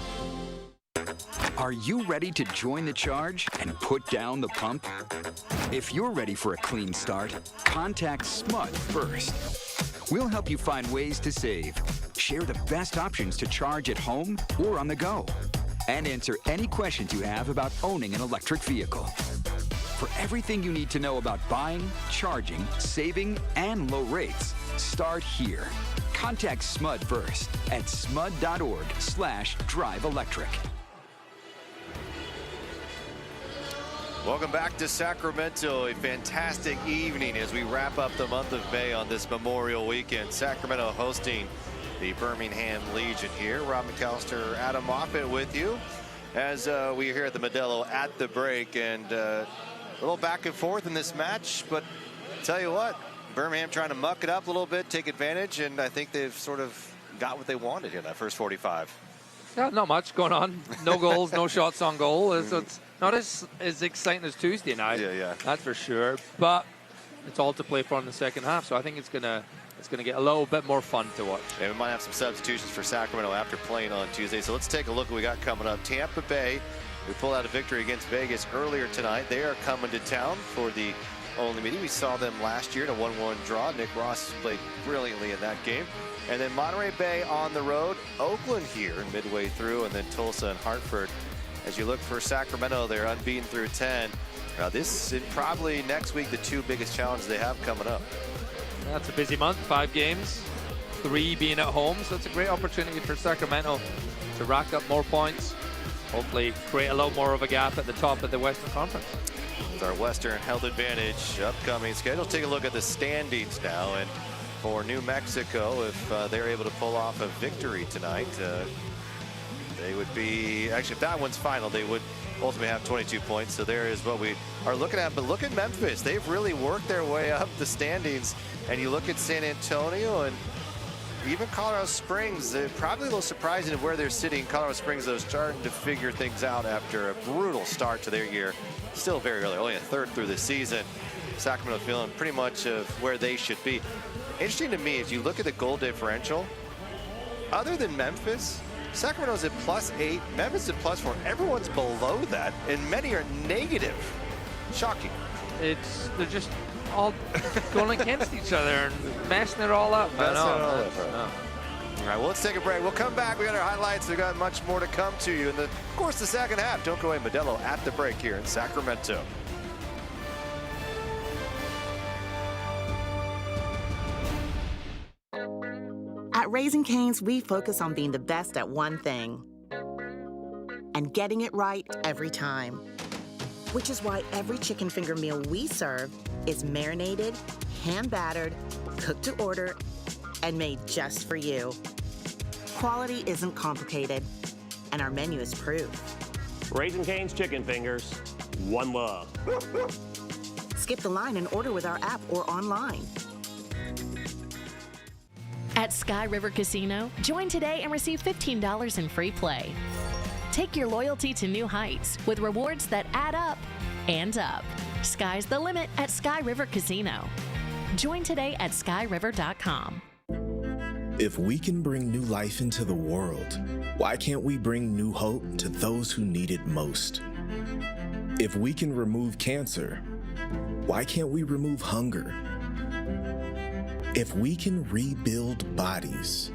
Are you ready to join the charge and put down the pump? If you're ready for a clean start, contact SMUD first. We'll help you find ways to save, share the best options to charge at home or on the go, and answer any questions you have about owning an electric vehicle. For everything you need to know about buying, charging, saving, and low rates, start here. Contact SMUD first at smud.org/drive-electric. Welcome back to Sacramento. A fantastic evening as we wrap up the month of May on this Memorial Weekend. Sacramento hosting the Birmingham Legion here. Rob McAllister, Adam Moffett with you as we are here at the Modelo at the break, and a little back and forth in this match, but tell you what, Birmingham trying to muck it up a little bit, take advantage, and I think they've sort of got what they wanted in that first 45. Yeah, not much going on. No goals, no shots on goal. It's not as exciting as Tuesday night. Yeah. That's for sure. But it's all to play for in the second half, so I think it's gonna get a little bit more fun to watch. And we might have some substitutions for Sacramento after playing on Tuesday. So let's take a look at what we got coming up. Tampa Bay, we pulled out a victory against Vegas earlier tonight. They are coming to town for the only meeting. We saw them last year in a 1-1 draw. Nick Ross played brilliantly in that game. And then Monterey Bay on the road, Oakland here midway through, and then Tulsa and Hartford. As you look for Sacramento, they're unbeaten through 10. Now this is probably next week the two biggest challenges they have coming up. That's a busy month, 5 games, 3 being at home, so it's a great opportunity for Sacramento to rack up more points, hopefully create a little more of a gap at the top of the Western Conference. With our Western health advantage upcoming schedule, take a look at the standings now. And for New Mexico, if they're able to pull off a victory tonight, they would be, actually if that one's final, they would ultimately have 22 points. So there is what we are looking at. But look at Memphis. They've really worked their way up the standings. And you look at San Antonio and even Colorado Springs, they're probably a little surprising of where they're sitting. Colorado Springs, though, starting to figure things out after a brutal start to their year. Still very early, only a third through the season. Sacramento feeling pretty much of where they should be. Interesting to me, as you look at the goal differential, other than Memphis, Sacramento's at +8, Memphis at +4. Everyone's below that, and many are negative. Shocking. They're just all going against each other and messing it all up. All right, well, let's take a break. We'll come back. We got our highlights. We got much more to come to you in the, of course, the second half. Don't go away. Modelo at the break here in Sacramento. At Raising Cane's, we focus on being the best at one thing and getting it right every time. Which is why every chicken finger meal we serve is marinated, hand-battered, cooked to order, and made just for you. Quality isn't complicated, and our menu is proof. Raising Cane's chicken fingers, one love. Skip the line and order with our app or online. At Sky River Casino, join today and receive $15 in free play. Take your loyalty to new heights with rewards that add up and up. Sky's the limit at Sky River Casino. Join today at skyriver.com. If we can bring new life into the world, why can't we bring new hope to those who need it most? If we can remove cancer, why can't we remove hunger? If we can rebuild bodies,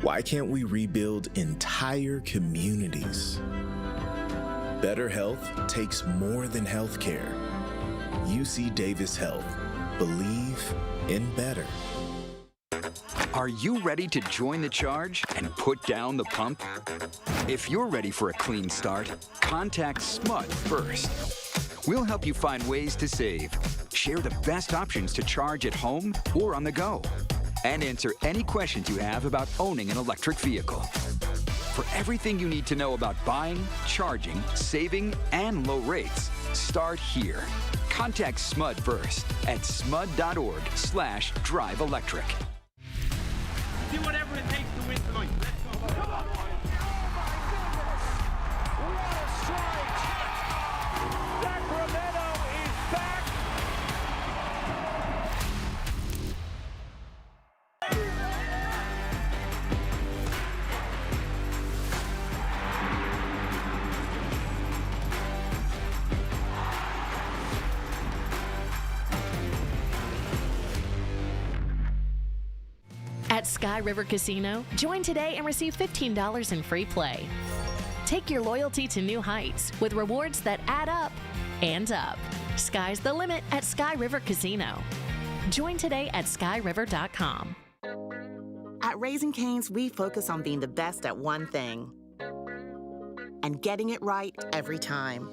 why can't we rebuild entire communities? Better health takes more than healthcare. UC Davis Health. Believe in better. Are you ready to join the charge and put down the pump? If you're ready for a clean start, contact SMUD first. We'll help you find ways to save, share the best options to charge at home or on the go, and answer any questions you have about owning an electric vehicle. For everything you need to know about buying, charging, saving, and low rates, start here. Contact SMUD first at smud.org/drive-electric. Do whatever it takes to win tonight. Let's go. Come on. What a strike. Sacramento is back. At Sky River Casino, join today and receive $15 in free play. Take your loyalty to new heights with rewards that add up and up. Sky's the limit at Sky River Casino. Join today at skyriver.com. At Raising Cane's, we focus on being the best at one thing and getting it right every time.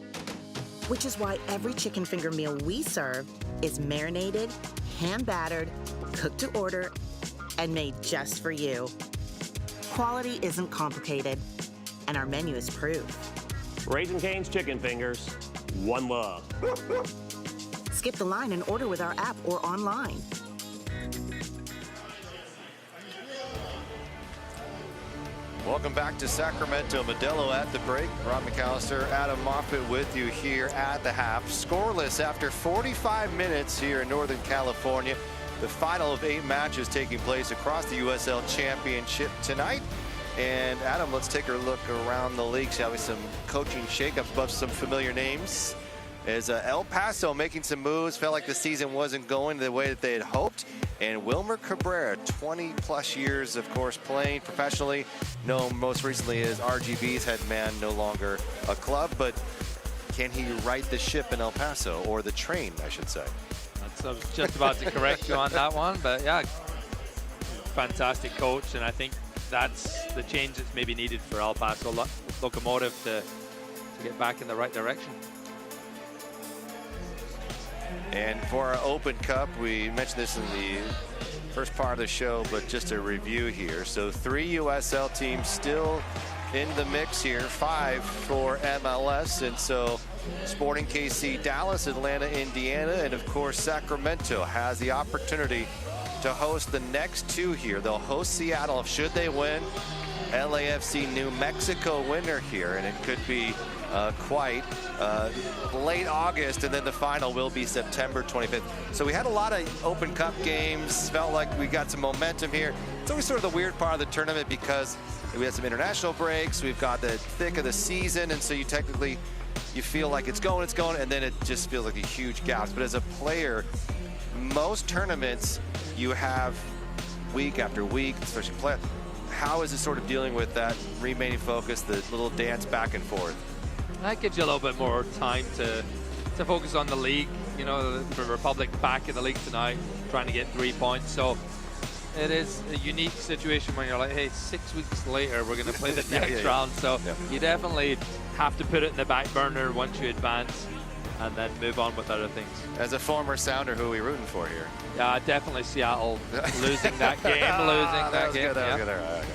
Which is why every chicken finger meal we serve is marinated, hand-battered, cooked to order, and made just for you. Quality isn't complicated, and our menu is proof. Raising Cane's chicken fingers, one love. Skip the line and order with our app or online. Welcome back to Sacramento. Modelo at the break. Rob McAllister, Adam Moffett with you here at the half. Scoreless after 45 minutes here in Northern California. The final of 8 matches taking place across the USL Championship tonight. And Adam, let's take a look around the league. Shall we? Some coaching shakeups, above some familiar names. As El Paso making some moves, felt like the season wasn't going the way that they had hoped. And Wilmer Cabrera, 20-plus years, of course, playing professionally, known most recently as RGB's head man, no longer a club. But can he right the ship in El Paso, or the train, I should say? I was just about to correct you on that one, but yeah, fantastic coach, and I think that's the change that's maybe needed for El Paso Locomotive to get back in the right direction. And for our Open Cup, we mentioned this in the first part of the show, but just a review here. So 3 USL teams still in the mix here, 5 for MLS. And so Sporting KC, Dallas, Atlanta, Indiana, and of course Sacramento has the opportunity to host the next 2 here. They'll host Seattle should they win. LAFC New Mexico winner here, and it could be quite late August, and then the final will be September 25th. So we had a lot of Open Cup games, felt like we got some momentum here. It's always sort of the weird part of the tournament because we had some international breaks, we've got the thick of the season, and so you technically, you feel like it's going, and then it just feels like a huge gap. But as a player, most tournaments you have week after week, especially play. How is it sort of dealing with that remaining focus, the little dance back and forth? That gives you a little bit more time to focus on the league. You know, the Republic back in the league tonight, trying to get 3 points. So it is a unique situation when you're like, hey, 6 weeks later, we're going to play the next round. So you definitely have to put it in the back burner once you advance and then move on with other things. As a former Sounder, who are we rooting for here? Yeah, definitely Seattle losing that game, Good. Okay.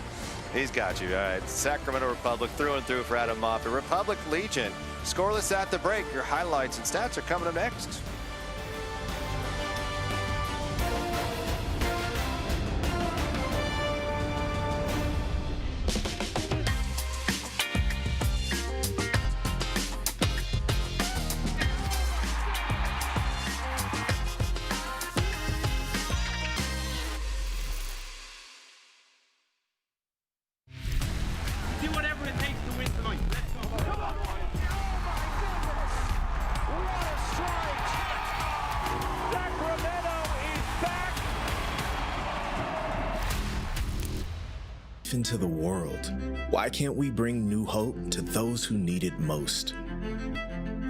He's got you. All right, Sacramento Republic through and through for Adam Moffett. Republic Legion, scoreless at the break. Your highlights and stats are coming up next. Do whatever it takes to win tonight. Let's go. Come on. What a strike. Sacramento is back. Into the world. Why can't we bring new hope to those who need it most?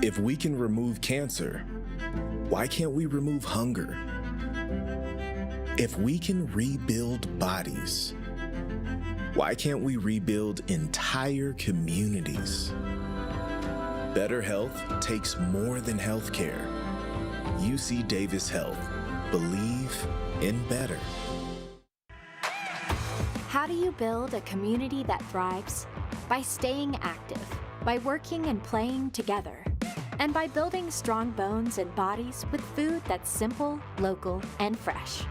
If we can remove cancer, why can't we remove hunger? If we can rebuild bodies, why can't we rebuild entire communities? Better health takes more than healthcare. UC Davis Health. Believe in better. How do you build a community that thrives? By staying active, by working and playing together, and by building strong bones and bodies with food that's simple, local, and fresh.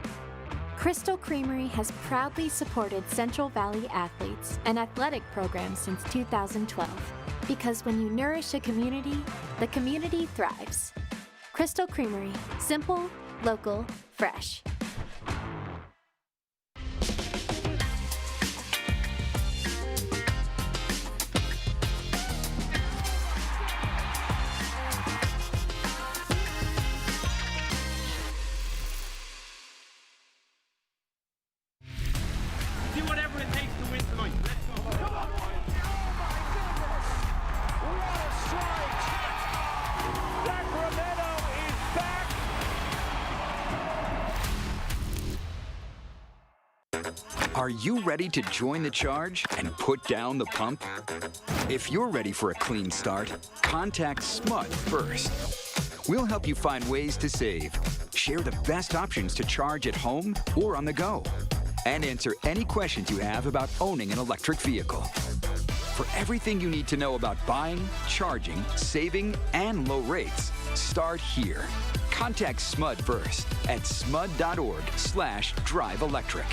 Crystal Creamery has proudly supported Central Valley athletes and athletic programs since 2012. Because when you nourish a community, the community thrives. Crystal Creamery, simple, local, fresh. Are you ready to join the charge and put down the pump? If you're ready for a clean start, contact SMUD first. We'll help you find ways to save, share the best options to charge at home or on the go, and answer any questions you have about owning an electric vehicle. For everything you need to know about buying, charging, saving, and low rates, start here. Contact SMUD first at smud.org/drive-electric.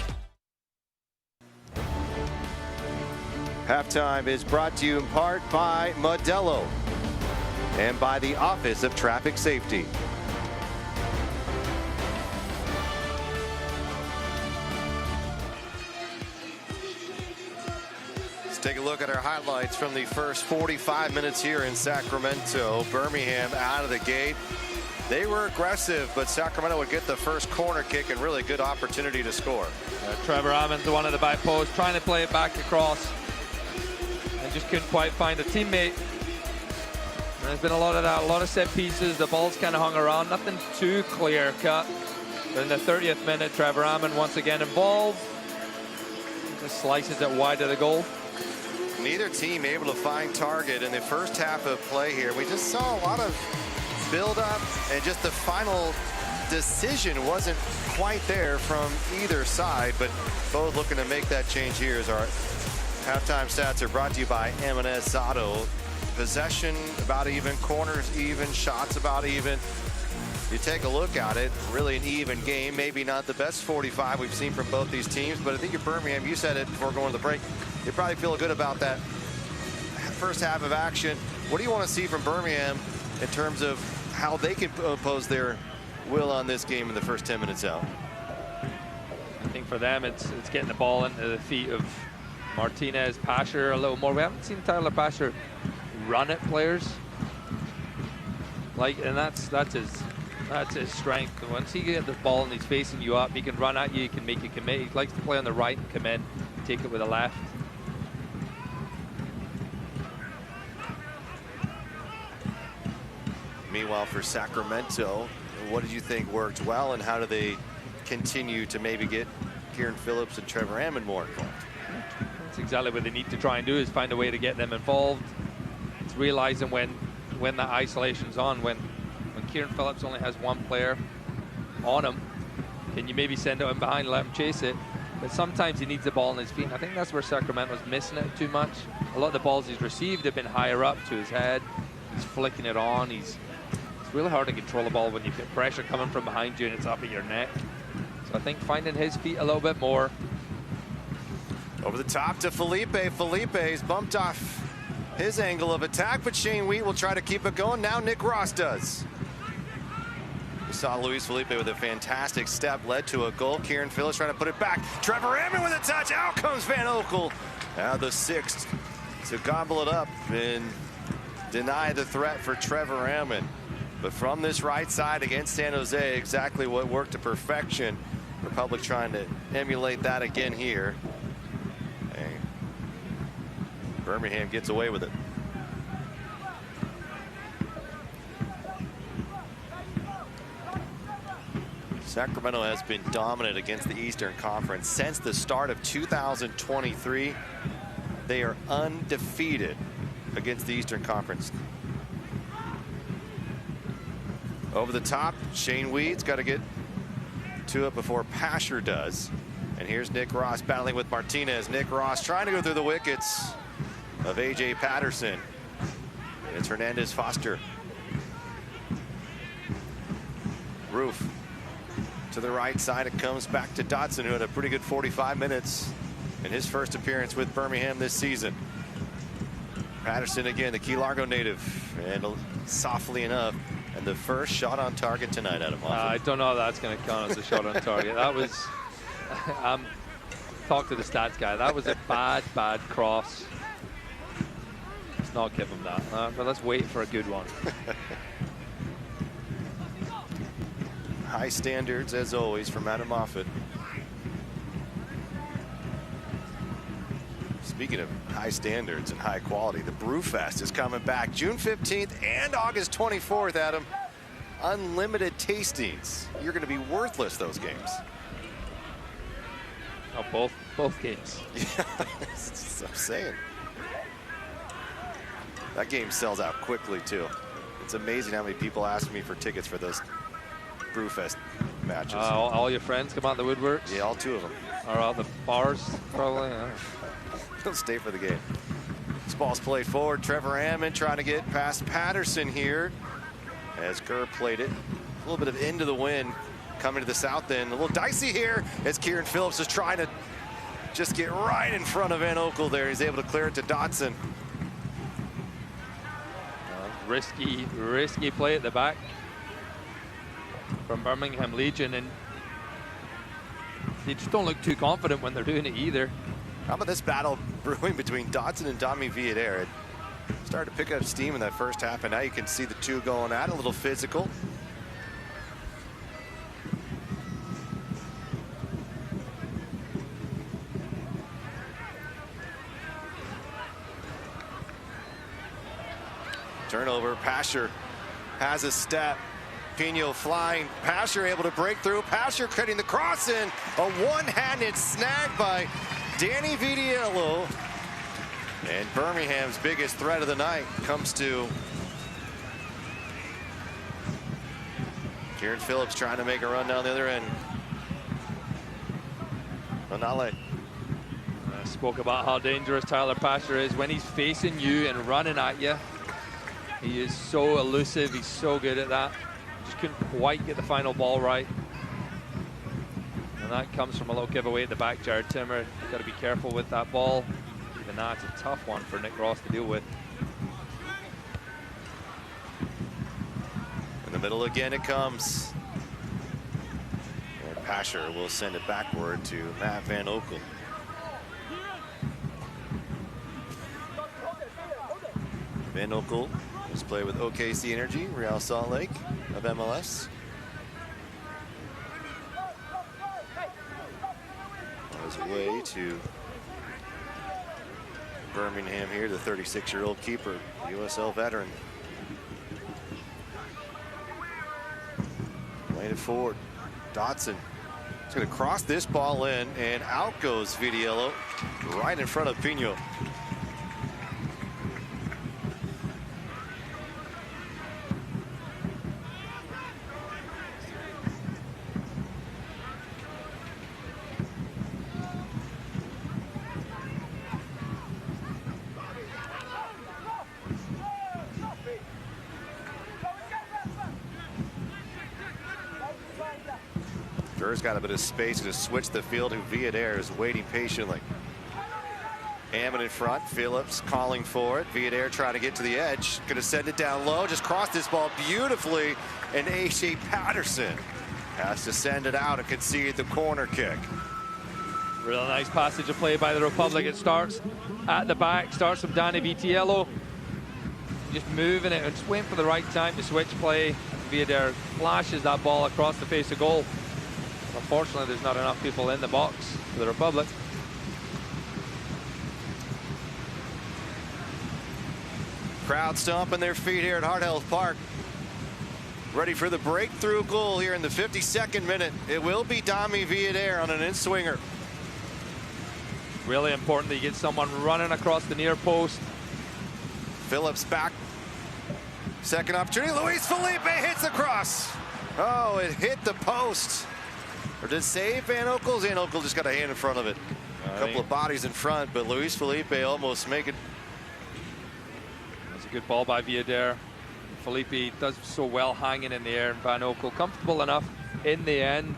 Halftime is brought to you in part by Modelo and by the Office of Traffic Safety. Let's take a look at our highlights from the first 45 minutes here in Sacramento. Birmingham out of the gate. They were aggressive, but Sacramento would get the first corner kick and really good opportunity to score. Trevor Ammons, the one at the back post, trying to play it back across. And just couldn't quite find a teammate. And there's been a lot of that, a lot of set pieces. The ball's kind of hung around, nothing too clear cut. But in the 30th minute, Trevor Ammons once again involved. Just slices it wide of the goal. Neither team able to find target in the first half of play here. We just saw a lot of build up and just the final decision wasn't quite there from either side, but both looking to make that change here as our halftime stats are brought to you by M&S Auto. Possession about even, corners even, shots about even. You take a look at it, really an even game. Maybe not the best 45 we've seen from both these teams, but I think at Birmingham, you said it before going to the break, you probably feel good about that first half of action. What do you want to see from Birmingham in terms of how they can impose their will on this game in the first 10 minutes out? I think for them, it's getting the ball into the feet of Martinez, Pasher a little more. We haven't seen Tyler Pasher run at players, and that's his strength. Once he gets the ball and he's facing you up, he can run at you, he can make you commit. He likes to play on the right and come in, take it with the left. Meanwhile, for Sacramento, what did you think worked well, and how do they continue to maybe get Kieran Phillips and Trevor Ammons more involved? That's exactly what they need to try and do, is find a way to get them involved. It's realizing when that isolation's on, when Kieran Phillips only has one player on him, can you maybe send it in behind and let him chase it? But sometimes he needs the ball in his feet, and I think that's where Sacramento's missing it too much. A lot of the balls he's received have been higher up to his head. He's flicking it on. It's really hard to control the ball when you get pressure coming from behind you and it's up at your neck. So I think finding his feet a little bit more. Over the top to Felipe. Felipe's bumped off his angle of attack, but Shane Wheat will try to keep it going. Now Nick Ross does. We saw Luis Felipe with a fantastic step, led to a goal. Kieran Phillips trying to put it back. Trevor Ammons with a touch. Out comes Van Oekel. Now the sixth to gobble it up and deny the threat for Trevor Ammons. But from this right side against San Jose, exactly what worked to perfection. Republic trying to emulate that again here. And Birmingham gets away with it. Sacramento has been dominant against the Eastern Conference since the start of 2023. They are undefeated against the Eastern Conference. Over the top, Shane Weed's got to get to it before Pasher does. And here's Nick Ross battling with Martinez. Nick Ross trying to go through the wickets of A.J. Patterson. And it's Hernandez Foster. Roof to the right side. It comes back to Dotson, who had a pretty good 45 minutes in his first appearance with Birmingham this season. Patterson again, the Key Largo native, and softly enough, and the first shot on target tonight, Adam. I don't know if that's going to count as a shot on target. That was, talk to the stats guy. That was a bad cross. Let's not give him that. But let's wait for a good one. High standards, as always, from Adam Moffat. Speaking of high standards and high quality, the Brewfest is coming back June 15th and August 24th, Adam. Unlimited tastings. You're going to be worthless those games. Oh, both games. Yeah, that's what I'm saying. That game sells out quickly too. It's amazing how many people ask me for tickets for those Brewfest matches. All your friends come out the woodworks? Yeah, all 2 of them. Or out the bars, probably. Yeah. Don't stay for the game. This ball's played forward. Trevor Hammond trying to get past Patterson here. As Kerr played it. A little bit of into the wind coming to the south end. A little dicey here as Kieran Phillips is trying to just get right in front of Van Oekel there. He's able to clear it to Dotson. Risky play at the back from Birmingham Legion, and they just don't look too confident when they're doing it either. How about this battle brewing between Dotson and Dami Villader? It started to pick up steam in that first half, and now you can see the two going at it, a little physical. Turnover, Pasher has a step. Pino flying, Pasher able to break through. Pasher cutting the cross in. A one-handed snag by Danny Vidiello. And Birmingham's biggest threat of the night comes to Kieran Phillips trying to make a run down the other end. Onale. I spoke about how dangerous Tyler Pasher is when he's facing you and running at you. He is so elusive. He's so good at that. Just couldn't quite get the final ball right. And that comes from a little giveaway at the back. Jared Timmer, got to be careful with that ball. Even that's a tough one for Nick Ross to deal with. In the middle again it comes. And Pasher will send it backward to Matt Van Oekel. Van Oekel has played with OKC Energy, Real Salt Lake of MLS. On his way to Birmingham here, the 36-year-old keeper, USL veteran. Playing it forward. Dotson is going to cross this ball in, and out goes Vidiello right in front of Pino. Kerr's got a bit of space to switch the field. Villader is waiting patiently. Hammond in front. Phillips calling for it. Villader trying to get to the edge. Going to send it down low. Just crossed this ball beautifully. And A.J. Patterson has to send it out and concede the corner kick. Real nice passage of play by the Republic. It starts at the back. Starts from Danny Vitiello. Just moving it and just waiting for the right time to switch play. Villader flashes that ball across the face of goal. Unfortunately, there's not enough people in the box for the Republic. Crowd stomping their feet here at Heart Health Park. Ready for the breakthrough goal here in the 52nd minute. It will be Dami Villader on an in-swinger. Really important that you get someone running across the near post. Phillips back. Second opportunity. Luis Felipe hits the cross. Oh, it hit the post. Or did it save Van Oekel? Van Oekel just got a hand in front of it. A couple of bodies in front, but Luis Felipe almost make it. That's a good ball by Villader. Felipe does so well hanging in the air, and Van Oekel comfortable enough in the end.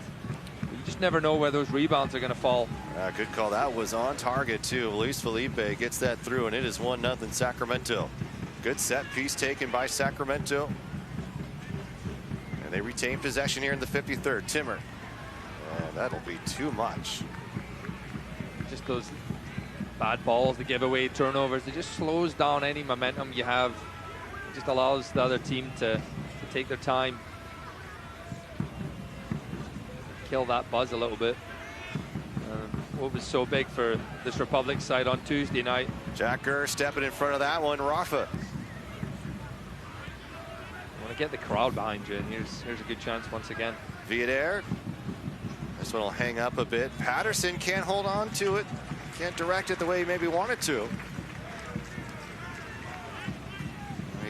You just never know where those rebounds are going to fall. Good call. That was on target too. Luis Felipe gets that through, and it is 1-0 Sacramento. Good set piece taken by Sacramento. And they retain possession here in the 53rd. Timmer. And that'll be too much. Just those bad balls, the giveaway turnovers, it just slows down any momentum you have. It just allows the other team to take their time. Kill that buzz a little bit. What was so big for this Republic side on Tuesday night. Jack Kerr stepping in front of that one. Rafa. Want to get the crowd behind you, and here's a good chance once again. Villader This one will hang up a bit. Patterson can't hold on to it. Can't direct it the way he maybe wanted to.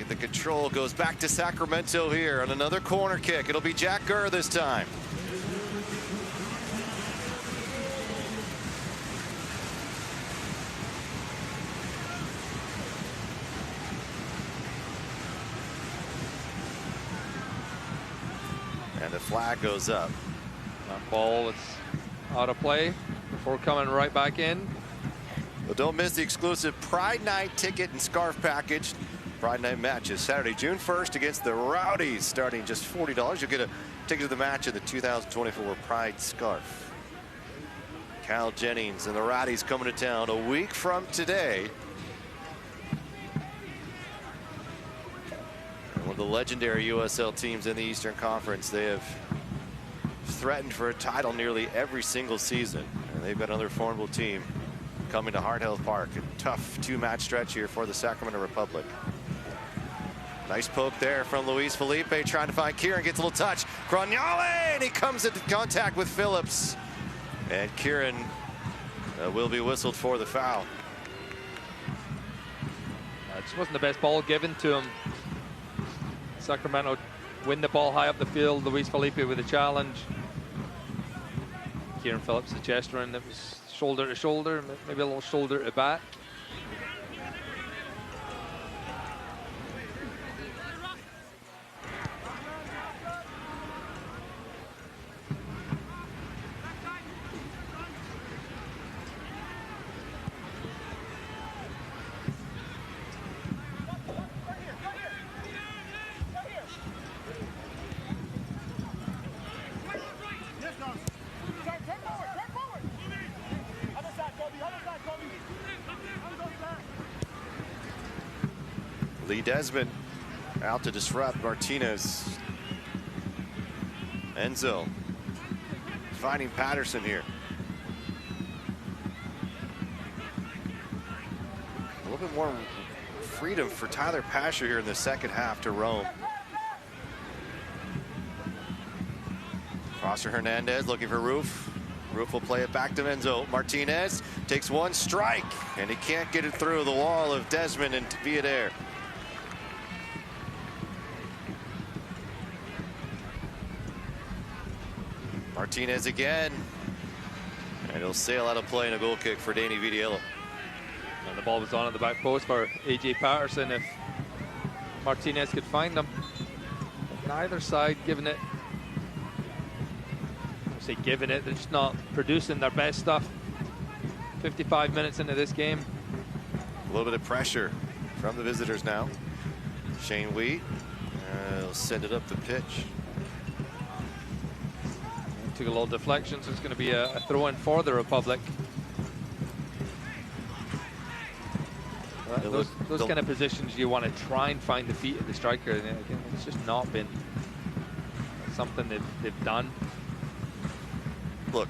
The control goes back to Sacramento here on another corner kick. It'll be Jack Gurr this time. And the flag goes up. That ball is out of play before coming right back in. Well, don't miss the exclusive Pride Night ticket and scarf package. Pride Night matches Saturday, June 1st against the Rowdies, starting just $40. You'll get a ticket to the match of the 2024 Pride scarf. Cal Jennings and the Rowdies coming to town a week from today. And one of the legendary USL teams in the Eastern Conference. They have threatened for a title nearly every single season. And they've got another formidable team coming to Hard Health Park. A tough two-match stretch here for the Sacramento Republic. Nice poke there from Luis Felipe, trying to find Kieran, gets a little touch. Graniale, and he comes into contact with Phillips. And Kieran will be whistled for the foul. It just wasn't the best ball given to him. Sacramento win the ball high up the field. Luis Felipe with a challenge. Kieran Phillips, the gesturing, that was shoulder to shoulder, maybe a little shoulder to bat. Lee Desmond out to disrupt Martinez. Enzo finding Patterson here. A little bit more freedom for Tyler Pasher here in the second half to roam. Foster Hernandez looking for Roof. Roof will play it back to Enzo. Martinez takes one strike, and he can't get it through the wall of Desmond and Villader. Martinez again, and he'll sail out of play in a goal kick for Danny Vidiello. And the ball was on at the back post for AJ Patterson if Martinez could find them. Neither side giving it, I say giving it, they're just not producing their best stuff. 55 minutes into this game. A little bit of pressure from the visitors now. Shane Wheat will send it up the pitch. Took a little deflection, so it's going to be a throw-in for the Republic. Those kind of positions you want to try and find the feet of the striker. And again, it's just not been something that they've done. Look,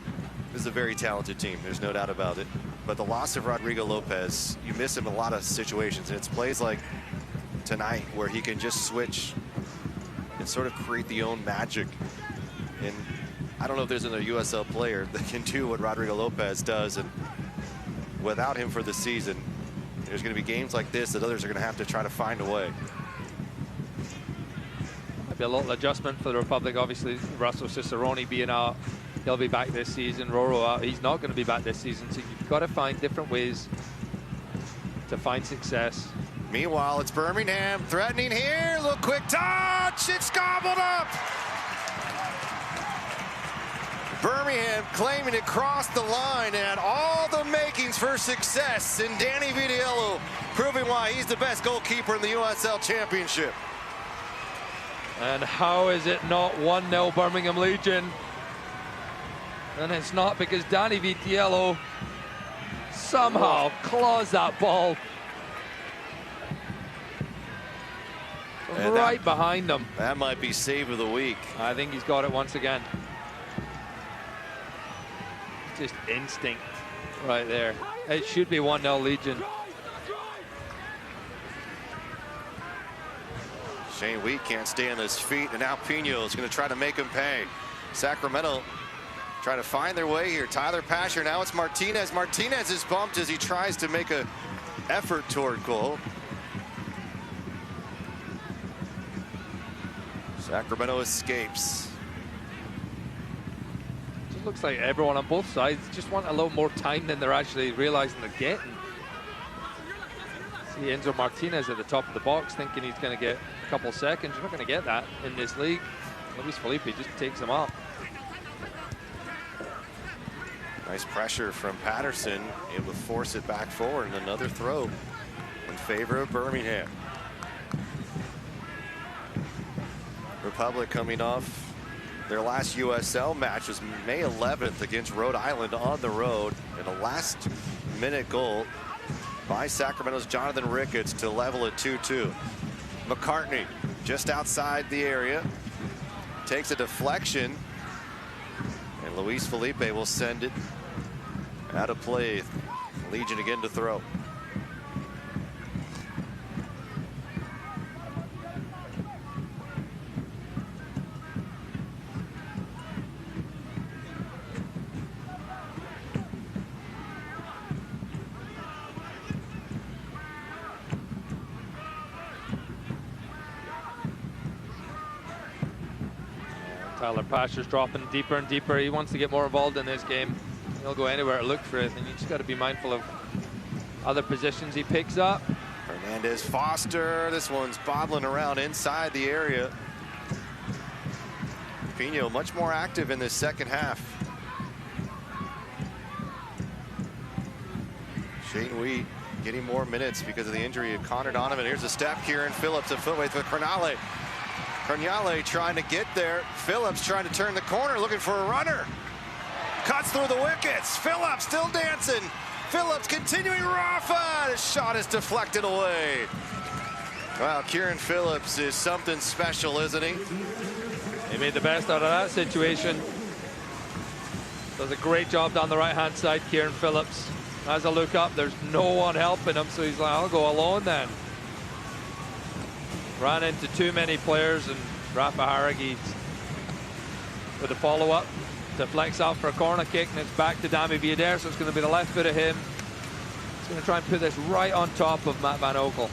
this is a very talented team. There's no doubt about it. But the loss of Rodrigo Lopez, you miss him in a lot of situations. And it's plays like tonight where he can just switch and sort of create the own magic. And I don't know if there's another USL player that can do what Rodrigo Lopez does. And without him for the season, there's going to be games like this that others are going to have to try to find a way. Might be a little adjustment for the Republic. Obviously, Russell Cicerone being out, he'll be back this season. Roro out, he's not going to be back this season. So you've got to find different ways to find success. Meanwhile, it's Birmingham threatening here. A little quick touch. It's gobbled up. Birmingham claiming it crossed the line and had all the makings for success. And Danny Vidiello proving why he's the best goalkeeper in the USL Championship. And how is it not 1-0 Birmingham Legion? And it's not because Danny Vidiello somehow claws that ball right behind them. That might be save of the week. I think he's got it once again. Just instinct right there. It should be 1-0 Legion. Shane Wheat can't stay on his feet, and now Pino is going to try to make him pay. Sacramento trying to find their way here. Tyler Pasher, now it's Martinez. Martinez is bumped as he tries to make an effort toward goal. Sacramento escapes. It looks like everyone on both sides just want a little more time than they're actually realizing they're getting. See Enzo Martinez at the top of the box thinking he's going to get a couple seconds. You're not going to get that in this league. Luis Felipe just takes him up. Nice pressure from Patterson, able to force it back forward, and another throw in favor of Birmingham. Republic coming off their last USL match was May 11th against Rhode Island on the road, and a last-minute goal by Sacramento's Jonathan Ricketts to level at 2-2. McCartney just outside the area, takes a deflection, and Luis Felipe will send it out of play. Legion again to throw. Tyler Pasher's dropping deeper and deeper. He wants to get more involved in this game. He'll go anywhere to look for it, and you just got to be mindful of other positions he picks up. Hernandez Foster, this one's bobbling around inside the area. Pino much more active in this second half. Shane Wheat getting more minutes because of the injury of Connor Donovan. Here's a step, Kieran Phillips, a footway with Cornale. Cornale trying to get there. Phillips trying to turn the corner, looking for a runner. Cuts through the wickets. Phillips still dancing. Phillips continuing. Rafa. The shot is deflected away. Wow, Kieran Phillips is something special, isn't he? He made the best out of that situation. Does a great job down the right-hand side, Kieran Phillips. As I look up, there's no one helping him, so he's like, I'll go alone then. Ran into too many players, and Rafa Haragi with a follow-up. Deflects out for a corner kick, and it's back to Dami Viader, so it's going to be the left foot of him. He's going to try and put this right on top of Matt Van Oekel.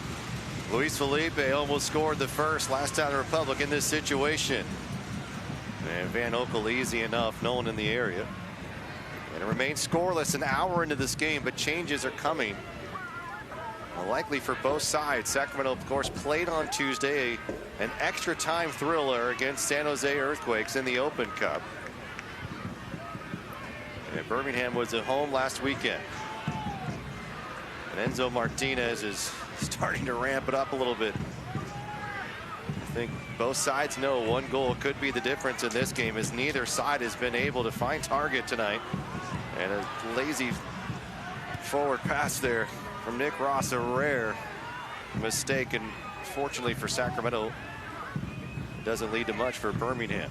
Luis Felipe almost scored the first last time the Republic in this situation. And Van Oekel easy enough, no one in the area. And it remains scoreless an hour into this game, but changes are coming. Likely for both sides. Sacramento, of course, played on Tuesday an extra time thriller against San Jose Earthquakes in the Open Cup. And Birmingham was at home last weekend. And Enzo Martinez is starting to ramp it up a little bit. I think both sides know one goal could be the difference in this game, as neither side has been able to find target tonight. And a lazy forward pass there from Nick Ross, a rare mistake, and fortunately for Sacramento, it doesn't lead to much for Birmingham.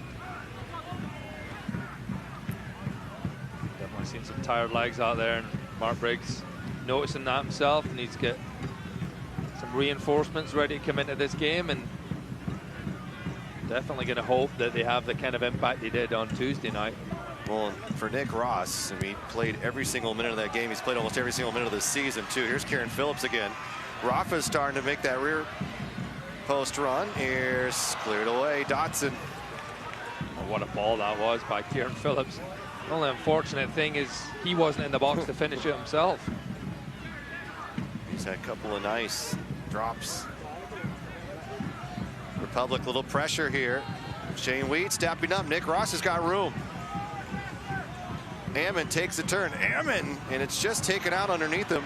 Definitely seen some tired legs out there, and Mark Briggs noticing that himself. Needs to get some reinforcements ready to come into this game, and definitely going to hope that they have the kind of impact they did on Tuesday night. Well, for Nick Ross, I mean, he played every single minute of that game. He's played almost every single minute of the season, too. Here's Kieran Phillips again. Rafa's starting to make that rear post run. Here's cleared away. Dotson. Oh, what a ball that was by Kieran Phillips. The only unfortunate thing is he wasn't in the box to finish it himself. He's had a couple of nice drops. Republic, little pressure here. Shane Wheat stepping up. Nick Ross has got room. Ammon takes a turn. Ammon, and it's just taken out underneath him.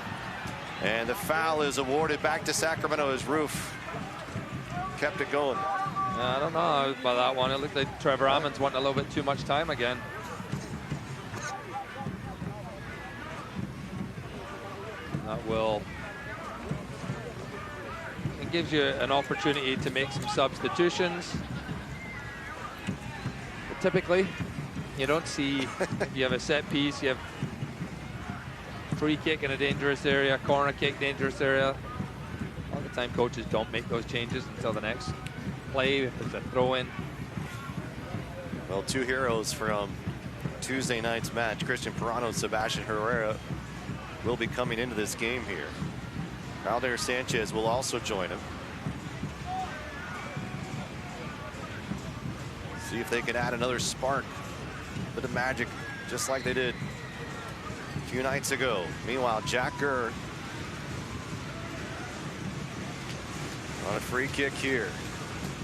And the foul is awarded back to Sacramento as Roof kept it going. I don't know about that one. It looked like Trevor Ammon's wanting a little bit too much time again. That will. It gives you an opportunity to make some substitutions. But typically, you don't see, you have a set piece, you have free kick in a dangerous area, corner kick, dangerous area. A lot of the time coaches don't make those changes until the next play, if there's a throw in. Well, two heroes from Tuesday night's match. Christian Pirano and Sebastian Herrera will be coming into this game here. Aldair Sanchez will also join him. See if they can add another spark, a bit of magic, just like they did a few nights ago. Meanwhile, Jack Gurr on a free kick here.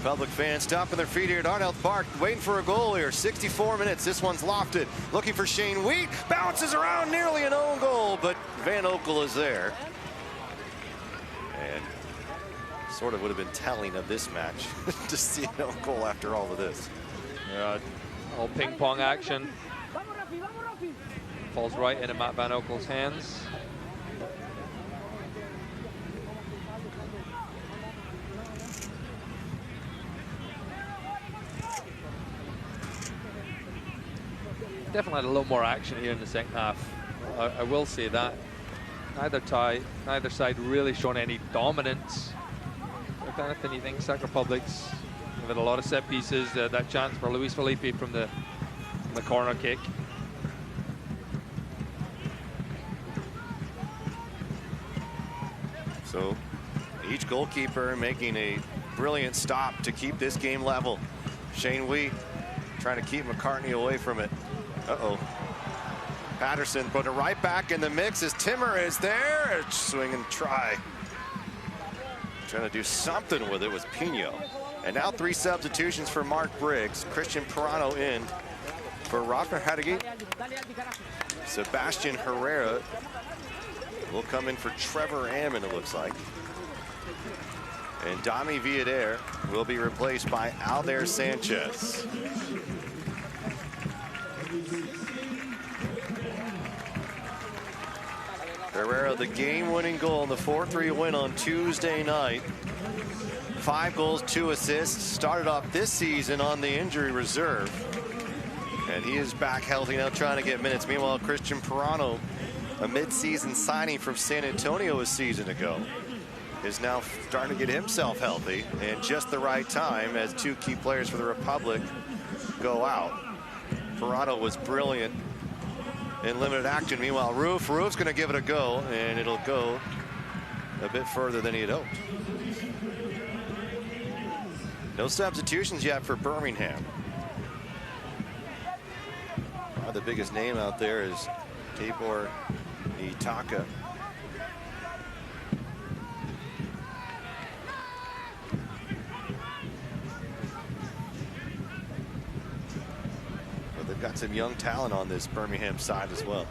Public fans stomping their feet here at Arnelt Park, waiting for a goal here. 64 minutes. This one's lofted. Looking for Shane Wheat. Bounces around, nearly an own goal, but Van Oekel is there. And sort of would have been telling of this match to see an own goal after all of this. Yeah, all ping pong action. Falls right into Matt Van Oekel's hands. Definitely had a little more action here in the second half. I will say that. Neither side really shown any dominance. If anything, you think Czech Republic's had a lot of set pieces. That chance for Luis Felipe from the corner kick. So each goalkeeper making a brilliant stop to keep this game level. Shane Wheat trying to keep McCartney away from it. Uh-oh. Patterson put it right back in the mix as Timmer is there. Swing and try. Trying to do something with it was Pino. And now 3 substitutions for Mark Briggs. Christian Pirano in for Rafa Harigi. Sebastian Herrera will come in for Trevor Ammon, it looks like. And Dami Villader will be replaced by Aldair Sanchez. Herrera, the game-winning goal in the 4-3 win on Tuesday night. 5 goals, 2 assists. Started off this season on the injury reserve. And he is back healthy now, trying to get minutes. Meanwhile, Christian Pirano, a mid-season signing from San Antonio a season ago, is now starting to get himself healthy, and just the right time as 2 key players for the Republic go out. Pirano was brilliant in limited action. Meanwhile, Roof's going to give it a go, and it'll go a bit further than he had hoped. No substitutions yet for Birmingham. The biggest name out there is Tabor Itaka. But they've got some young talent on this Birmingham side as well.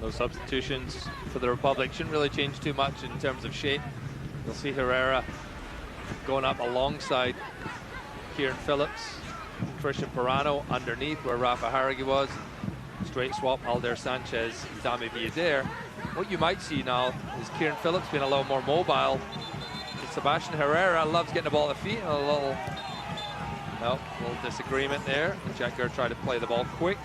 Those substitutions for the Republic shouldn't really change too much in terms of shape. You'll see Herrera going up alongside Kieran Phillips. Christian Pirano underneath where Rafa Harigi was. Straight swap, Aldair Sanchez, Dami Villader. What you might see now is Kieran Phillips being a little more mobile. Sebastian Herrera loves getting the ball at the feet. A little disagreement there. Jack Gurr tried to play the ball quick.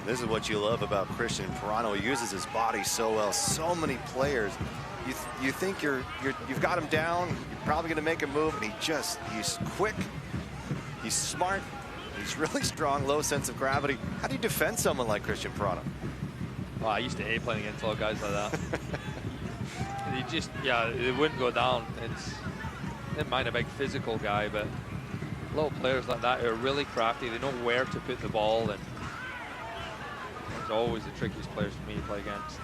This is what you love about Christian Pirano. He uses his body so well. So many players. You think you've got him down. You're probably going to make a move, and he's quick. He's smart. He's really strong, low sense of gravity. How do you defend someone like Christian Pirano? Well, I used to hate playing against little guys like that. It wouldn't go down. I didn't mind a big physical guy, but little players like that who are really crafty, they know where to put the ball, and it's always the trickiest players for me to play against.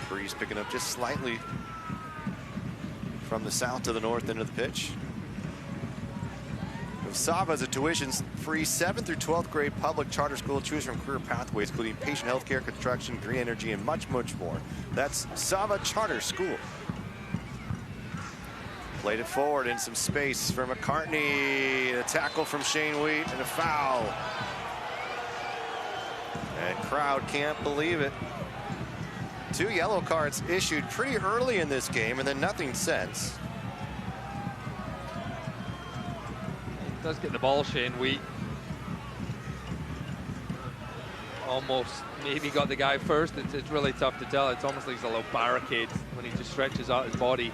Breeze picking up just slightly from the south to the north end of the pitch. Sava is a tuition-free 7th through 12th grade public charter school. Choose from career pathways, including patient healthcare, construction, green energy, and much, much more. That's Sava Charter School. Played it forward in some space for McCartney. A tackle from Shane Wheat and a foul. And crowd can't believe it. 2 yellow cards issued pretty early in this game, and then nothing since. Does get the ball, Shane Wheat. Almost maybe got the guy first. It's really tough to tell. It's almost like it's a little barricade when he just stretches out his body.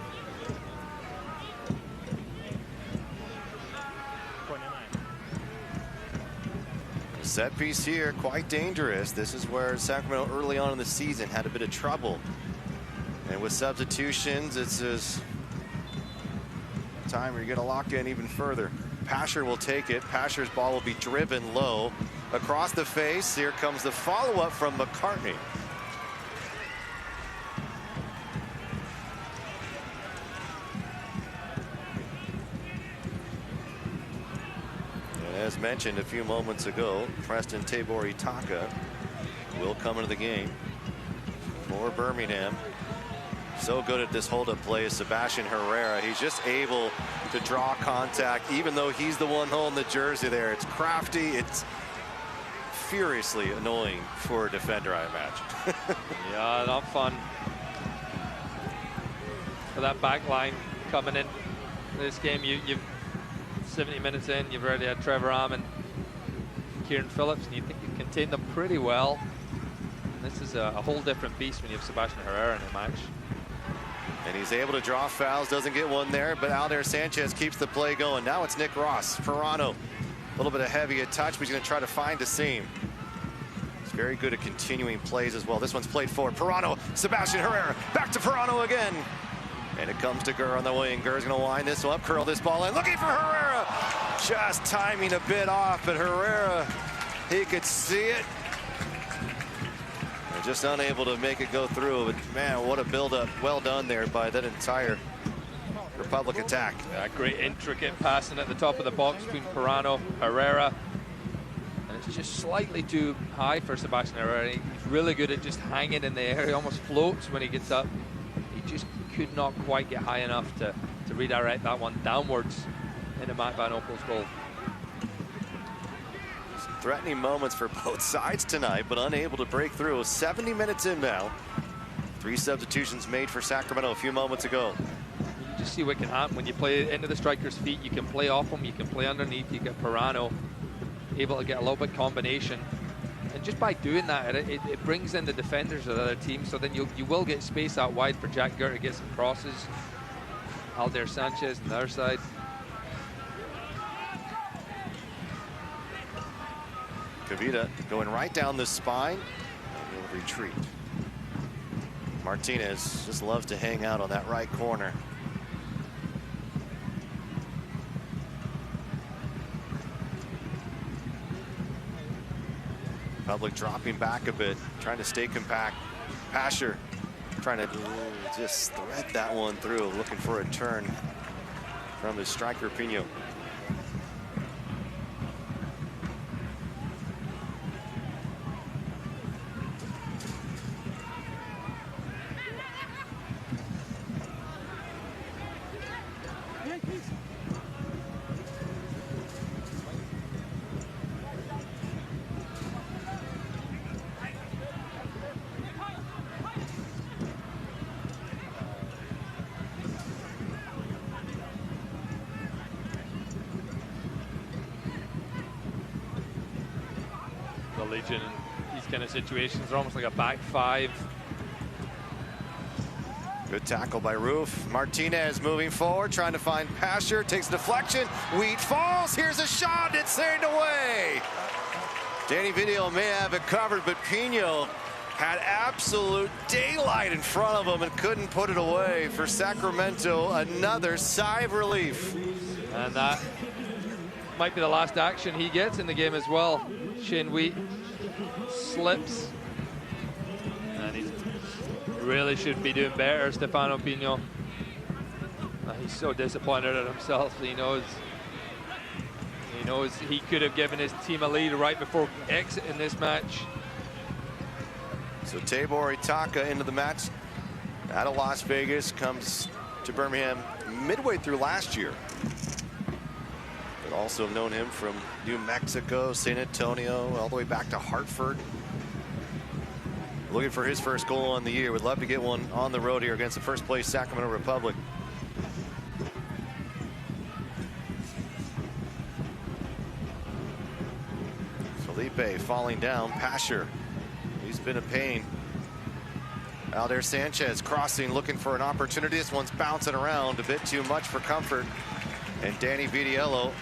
Set piece here, quite dangerous. This is where Sacramento early on in the season had a bit of trouble. And with substitutions, it's this time where you're going to lock in even further. Pasher will take it. Pasher's ball will be driven low across the face. Here comes the follow-up from McCartney. And as mentioned a few moments ago, Preston Tabor Itaka will come into the game for Birmingham. So good at this hold-up play is Sebastian Herrera. He's just able to draw contact, even though he's the one holding the jersey there. It's crafty. It's furiously annoying for a defender, I imagine. Yeah, not fun. For that back line coming in this game, you've 70 minutes in, you've already had Trevor Arm, Kieran Phillips, and you think you contain them pretty well. And this is a whole different beast when you have Sebastian Herrera in the match. And he's able to draw fouls, doesn't get one there, but Aldair Sanchez keeps the play going. Now it's Nick Ross. Ferrano, a little bit of heavy a touch, but he's going to try to find a seam. He's very good at continuing plays as well. This one's played forward. Ferrano, Sebastian Herrera, back to Ferrano again. And it comes to Gurr on the wing. Gurr's going to wind this one up, curl this ball in, looking for Herrera. Just timing a bit off, but Herrera, he could see it. Just unable to make it go through, but man, what a build-up. Well done there by that entire Republic attack. Yeah, great intricate passing at the top of the box between Ferrano, Herrera. And it's just slightly too high for Sebastian Herrera. He's really good at just hanging in the air. He almost floats when he gets up. He just could not quite get high enough to redirect that one downwards into Matt Van Opel's goal. Threatening moments for both sides tonight, but unable to break through. 70 minutes in now. 3 substitutions made for Sacramento a few moments ago. You just see what can happen when you play into the striker's feet. You can play off him, you can play underneath. You get Ferrano able to get a little bit combination. And just by doing that, it brings in the defenders of the other team. So then you will get space out wide for Jack Gurr to get some crosses. Aldair Sanchez on the other side. Kavita going right down the spine. And he'll retreat. Martinez just loves to hang out on that right corner. Public dropping back a bit, trying to stay compact. Pasher trying to just thread that one through, looking for a turn from his striker Pino. Legion in these kind of situations, they're almost like a back five. Good tackle by Roof. Martinez moving forward, trying to find Pasher, takes deflection. Wheat falls, here's a shot, it's saved away. Danny Video may have it covered, but Pino had absolute daylight in front of him and couldn't put it away. For Sacramento, another sigh of relief. And that might be the last action he gets in the game as well. Shane Wheat slips, and he really should be doing better, Stefano Pino. He's so disappointed at himself. He knows he could have given his team a lead right before exiting this match. So Tabor Itaka into the match out of Las Vegas, comes to Birmingham midway through last year. But also have known him from New Mexico, San Antonio, all the way back to Hartford. Looking for his first goal on the year. Would love to get one on the road here against the first place Sacramento Republic. Felipe falling down. Pasher, he's been a pain. Aldair Sanchez crossing, looking for an opportunity. This one's bouncing around a bit too much for comfort. And Danny Vitiello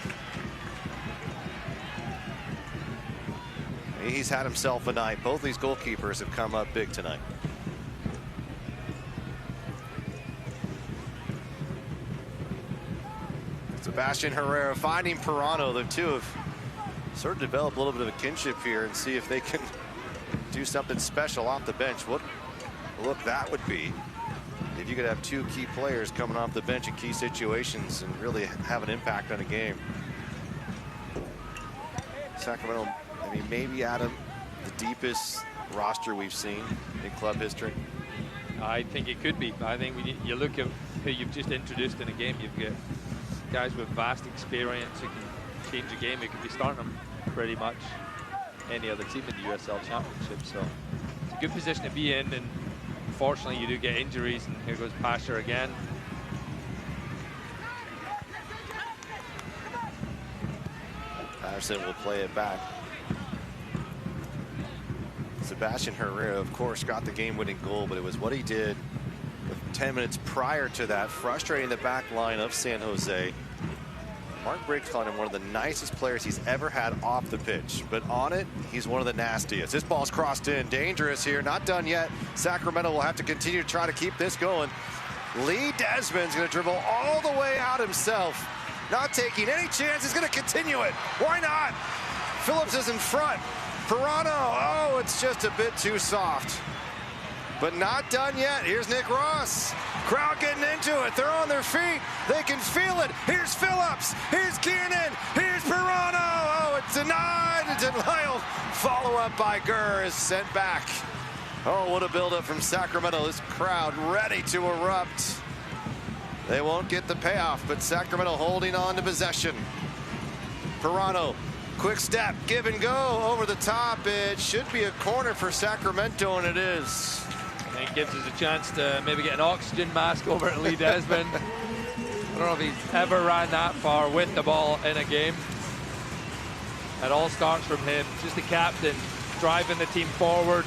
He's had himself a night. Both these goalkeepers have come up big tonight. Sebastian Herrera finding Pirano. The two have sort of developed a little bit of a kinship here, and see if they can do something special off the bench. What a look that would be if you could have two key players coming off the bench in key situations and really have an impact on a game. Sacramento, I mean, maybe, Adam, the deepest roster we've seen in club history. I think it could be. I think you look at who you've just introduced in a game. You've got guys with vast experience who can change a game. Who could be starting them pretty much any other team in the USL Championship. So it's a good position to be in. And unfortunately, you do get injuries. And here goes Pasher again. Patterson will play it back. Sebastian Herrera, of course, got the game-winning goal, but it was what he did 10 minutes prior to that, frustrating the back line of San Jose. Mark Briggs calling him one of the nicest players he's ever had off the pitch, but on it, he's one of the nastiest. This ball's crossed in, dangerous here, not done yet. Sacramento will have to continue to try to keep this going. Lee Desmond's going to dribble all the way out himself, not taking any chances, going to continue it. Why not? Phillips is in front. Pirano, oh, it's just a bit too soft. But not done yet. Here's Nick Ross. Crowd getting into it. They're on their feet. They can feel it. Here's Phillips. Here's Kiernan. Here's Pirano. Oh, it's denied. And denial. Follow up by Gurr is sent back. Oh, what a buildup from Sacramento. This crowd ready to erupt. They won't get the payoff, but Sacramento holding on to possession. Pirano. Quick step, give and go over the top. It should be a corner for Sacramento, and it is. And it gives us a chance to maybe get an oxygen mask over at Lee Desmond. I don't know if he's ever ran that far with the ball in a game. It all starts from him, just the captain, driving the team forward.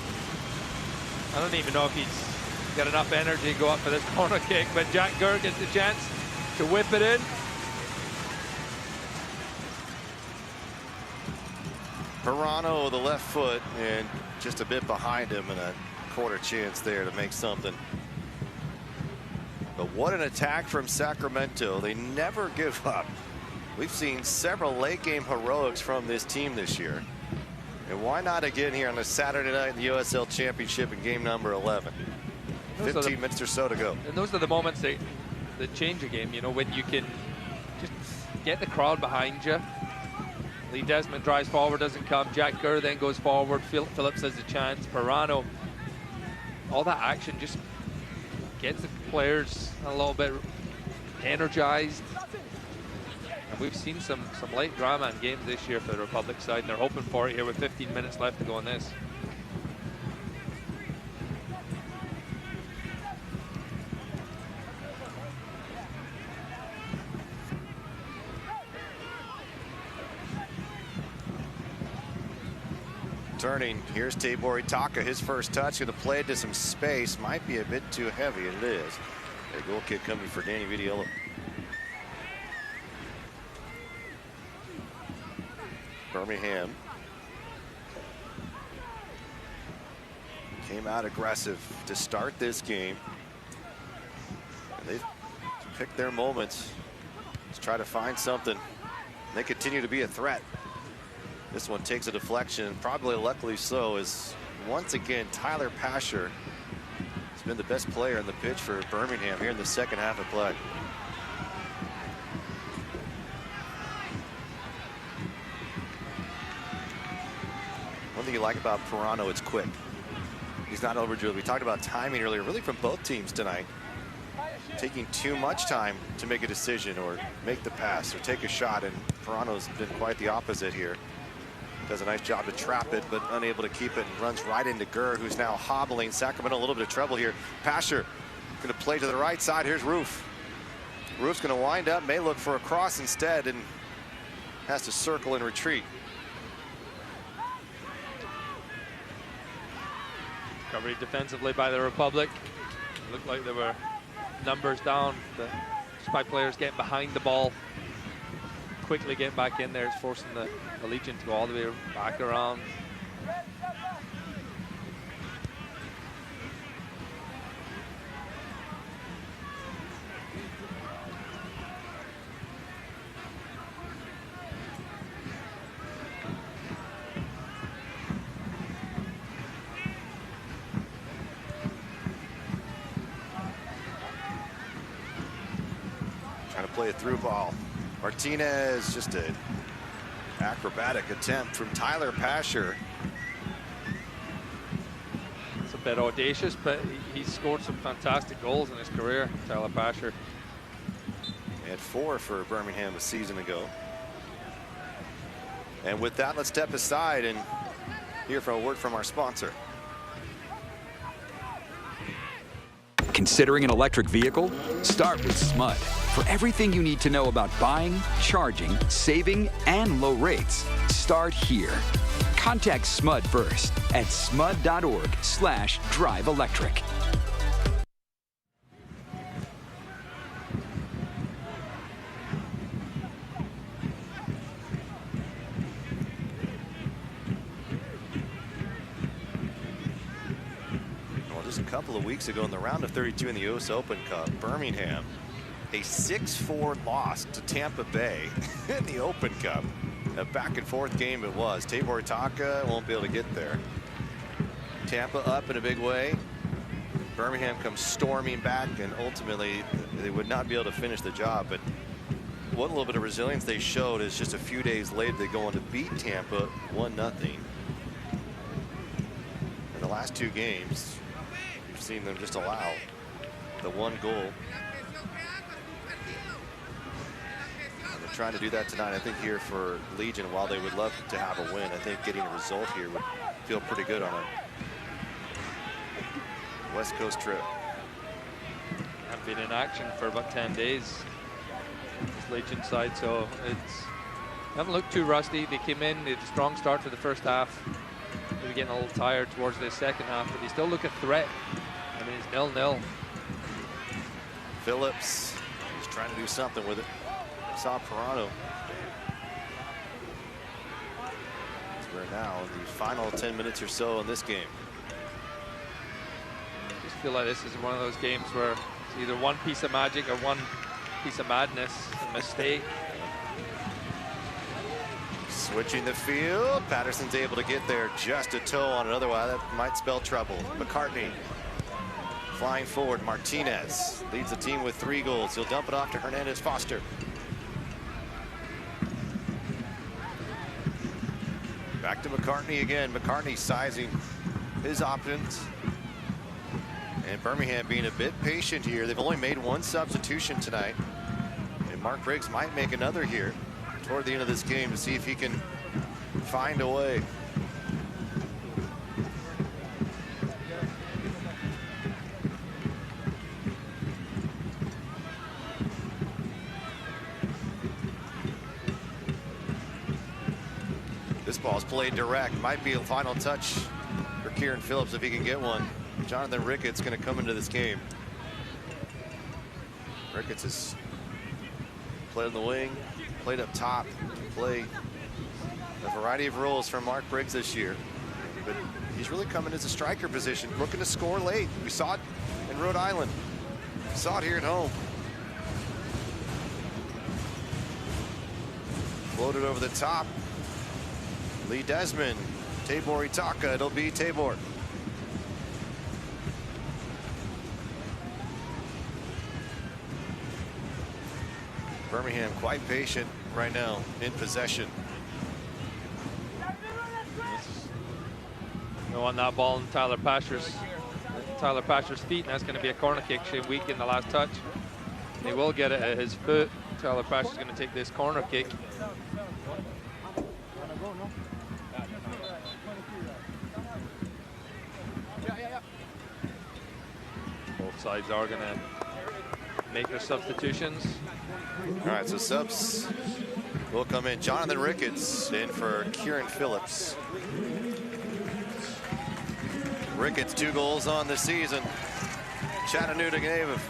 I don't even know if he's got enough energy to go up for this corner kick, but Jack Gurr gets the chance to whip it in. Pirano, the left foot, and just a bit behind him, and a quarter chance there to make something. But what an attack from Sacramento. They never give up. We've seen several late game heroics from this team this year. And why not again here on a Saturday night in the USL Championship in game number 11? 15 minutes or so to go. And those are the moments that change a game, you know, when you can just get the crowd behind you. Lee Desmond drives forward, doesn't come. Jack Gurr then goes forward. Phillips has a chance. Pirano. All that action just gets the players a little bit energized. And we've seen some late drama in games this year for the Republic side, and they're hoping for it here with 15 minutes left to go in this. Turning, here's Tabor Itaka, his first touch, going to play into some space, might be a bit too heavy, it is. A goal kick coming for Danny Vitiello. Birmingham came out aggressive to start this game. And they've picked their moments to try to find something. They continue to be a threat. This one takes a deflection, probably luckily so, as once again Tyler Pasher has been the best player on the pitch for Birmingham here in the second half of play. One thing you like about Pirano, it's quick. He's not overdrilled. We talked about timing earlier, really from both teams tonight. Taking too much time to make a decision or make the pass or take a shot, and Pirano's been quite the opposite here. Does a nice job to trap it, but unable to keep it, and runs right into Gurr, who's now hobbling. Sacramento a little bit of trouble here. Pasher going to play to the right side. Here's Roof. Roof's going to wind up, may look for a cross instead, and has to circle and retreat. Covered defensively by the Republic. It looked like there were numbers down. The Spy players getting behind the ball. Quickly getting back in there is forcing the Legion to go all the way back around. Trying to play a through ball. Martinez, just an acrobatic attempt from Tyler Pasher. It's a bit audacious, but he's scored some fantastic goals in his career, Tyler Pasher. He had 4 for Birmingham a season ago. And with that, let's step aside and hear from a word from our sponsor. Considering an electric vehicle? Start with SMUD. For everything you need to know about buying, charging, saving, and low rates, start here. Contact SMUD first at smud.org/drive-electric. Just a couple of weeks ago in the round of 32 in the US Open Cup, Birmingham, a 6-4 loss to Tampa Bay in the Open Cup. A back and forth game it was. Tabor Taka won't be able to get there. Tampa up in a big way. Birmingham comes storming back, and ultimately they would not be able to finish the job. But what little bit of resilience they showed is just a few days later they go on to beat Tampa 1-0. In the last 2 games, you've seen them just allow the 1 goal. And they're trying to do that tonight. I think here for Legion, while they would love to have a win, I think getting a result here would feel pretty good on a West Coast trip. I've been in action for about 10 days, this Legion side, so they haven't looked too rusty. They came in, they had a strong start to the first half. Maybe getting a little tired towards the second half, but they still look a threat. I mean, it's 0-0. Phillips, he's trying to do something with it. Saw Pirano. We're now in the final 10 minutes or so in this game. I just feel like this is one of those games where it's either one piece of magic or one piece of madness, a mistake. Switching the field, Patterson's able to get there, just a toe on it, otherwise that might spell trouble. McCartney flying forward. Martinez leads the team with 3 goals. He'll dump it off to Hernandez Foster. Back to McCartney again. McCartney sizing his options. And Birmingham being a bit patient here. They've only made 1 substitution tonight. And Mark Briggs might make another here toward the end of this game to see if he can find a way. This ball's played direct. Might be a final touch for Kieran Phillips if he can get one. Jonathan Ricketts going to come into this game. Ricketts has played on the wing, played up top, play a variety of roles from Mark Briggs this year. But he's really coming as a striker position, looking to score late. We saw it in Rhode Island. We saw it here at home. Floated over the top. Lee Desmond, Tabor Itaka, it'll be Tabor. Birmingham quite patient right now in possession. No on that ball in Tyler Pasher's feet, and that's going to be a corner kick. Shane Week in the last touch. He will get it at his foot. Tyler Pasher's going to take this corner kick. Both sides are going to make their substitutions. All right, so subs will come in. Jonathan Ricketts in for Kieran Phillips. Ricketts 2 goals on the season. Chattanooga native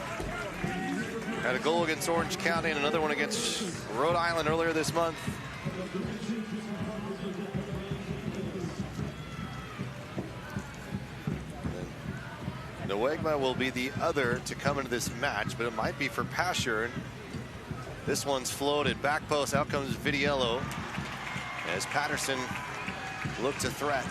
had a goal against Orange County and another one against Rhode Island earlier this month. Noegma will be the other to come into this match, but it might be for Pasher. This one's floated. Back post. Out comes Vidiello as Patterson looked to threat.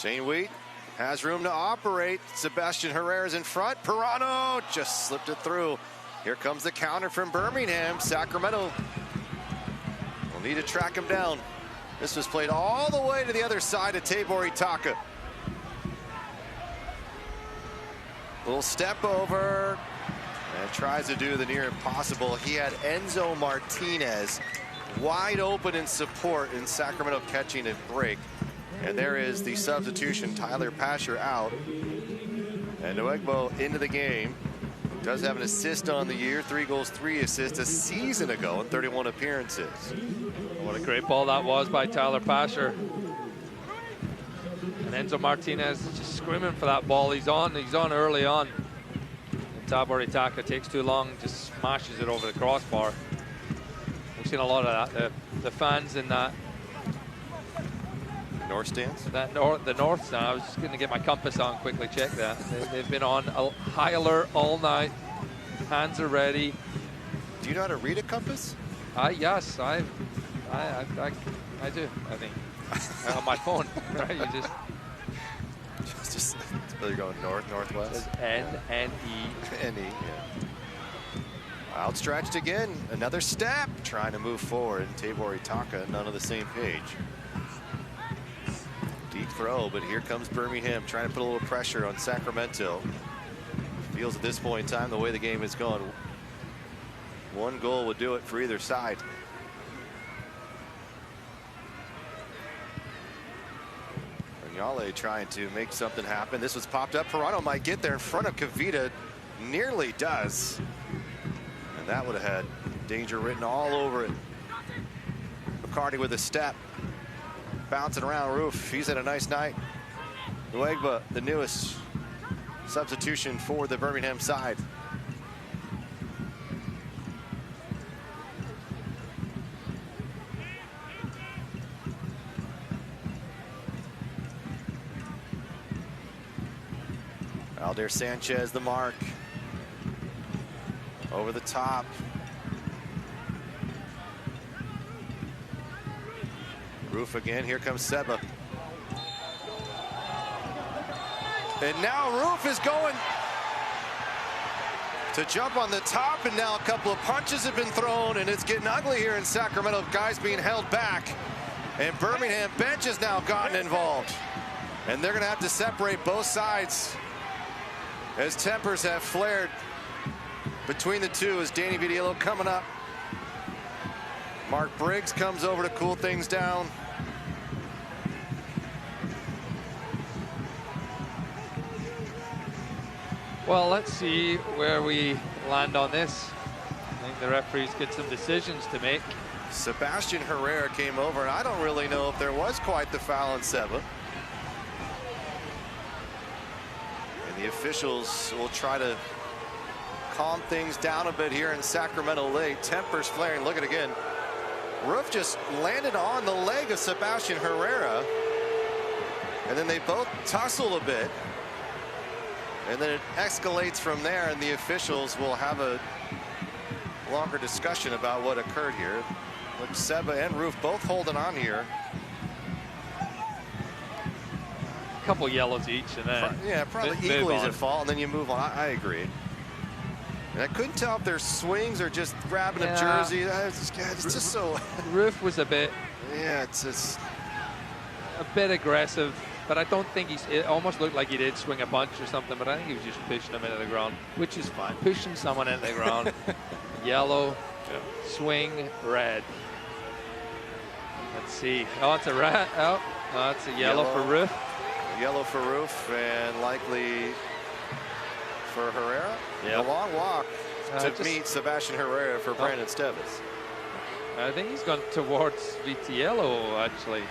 Shane Wheat has room to operate. Sebastian Herrera's in front. Pirano just slipped it through. Here comes the counter from Birmingham. Sacramento will need to track him down. This was played all the way to the other side of Tabor Itaka. Little step over and tries to do the near impossible. He had Enzo Martinez wide open in support, in Sacramento catching a break. And there is the substitution. Tyler Pasher out. And Noegma into the game. Does have an assist on the year. 3 goals, 3 assists a season ago in 31 appearances. What a great ball that was by Tyler Pasher. And Enzo Martinez just screaming for that ball. He's on early on. And Tabor Itaka takes too long, just smashes it over the crossbar. We've seen a lot of that. The fans in that North stands? The north stand. I was just going to get my compass on, quickly check that. They've been on high alert all night. Hands are ready. Do you know how to read a compass? Yes, I do, I think. On my phone, right? You just you're going north, northwest. N-N-E. N-E, yeah. Outstretched again. Another step. Trying to move forward. Tabor Itaka, none on the same page. Deep throw, but here comes Birmingham trying to put a little pressure on Sacramento. Feels at this point in time, the way the game is going, 1 goal would do it for either side. Yale trying to make something happen. This was popped up. Pirano might get there in front of Kavita. Nearly does. And that would have had danger written all over it. McCarty with a step. Bouncing around Roof. He's had a nice night. Noegma, the newest substitution for the Birmingham side. Aldair Sanchez, the mark. Over the top. Roof again. Here comes Seba. And now Roof is going to jump on the top, and now a couple of punches have been thrown, and it's getting ugly here in Sacramento. Guys being held back, and Birmingham bench has now gotten involved, and they're going to have to separate both sides as tempers have flared between the two. As Danny Vidiello coming up, Mark Briggs comes over to cool things down. Well, let's see where we land on this. I think the referees get some decisions to make. Sebastian Herrera came over, and I don't really know if there was quite the foul on Seba. And the officials will try to calm things down a bit here in Sacramento late. Tempers flaring. Look at it again. Roof just landed on the leg of Sebastian Herrera, and then they both tussle a bit. And then it escalates from there, and the officials will have a longer discussion about what occurred here. Look, Seba and Roof both holding on here. A couple yellows each, and then yeah, probably equally at fault, and then you move on. I agree. And I couldn't tell if they're swings or just grabbing a jersey. It's just so. Roof was a bit. Yeah, it's a bit aggressive. But I don't think it almost looked like he did swing a punch or something, but I think he was just pushing him into the ground, which is fine. Pushing someone into the ground. Yellow, swing, red. Let's see. Oh, it's a red. Oh, it's a yellow for Roof. Yellow for Roof, and likely for Herrera. Yep. A long walk to meet Sebastian Herrera for Brandon Stevis. I think he's gone towards Vitiello, actually.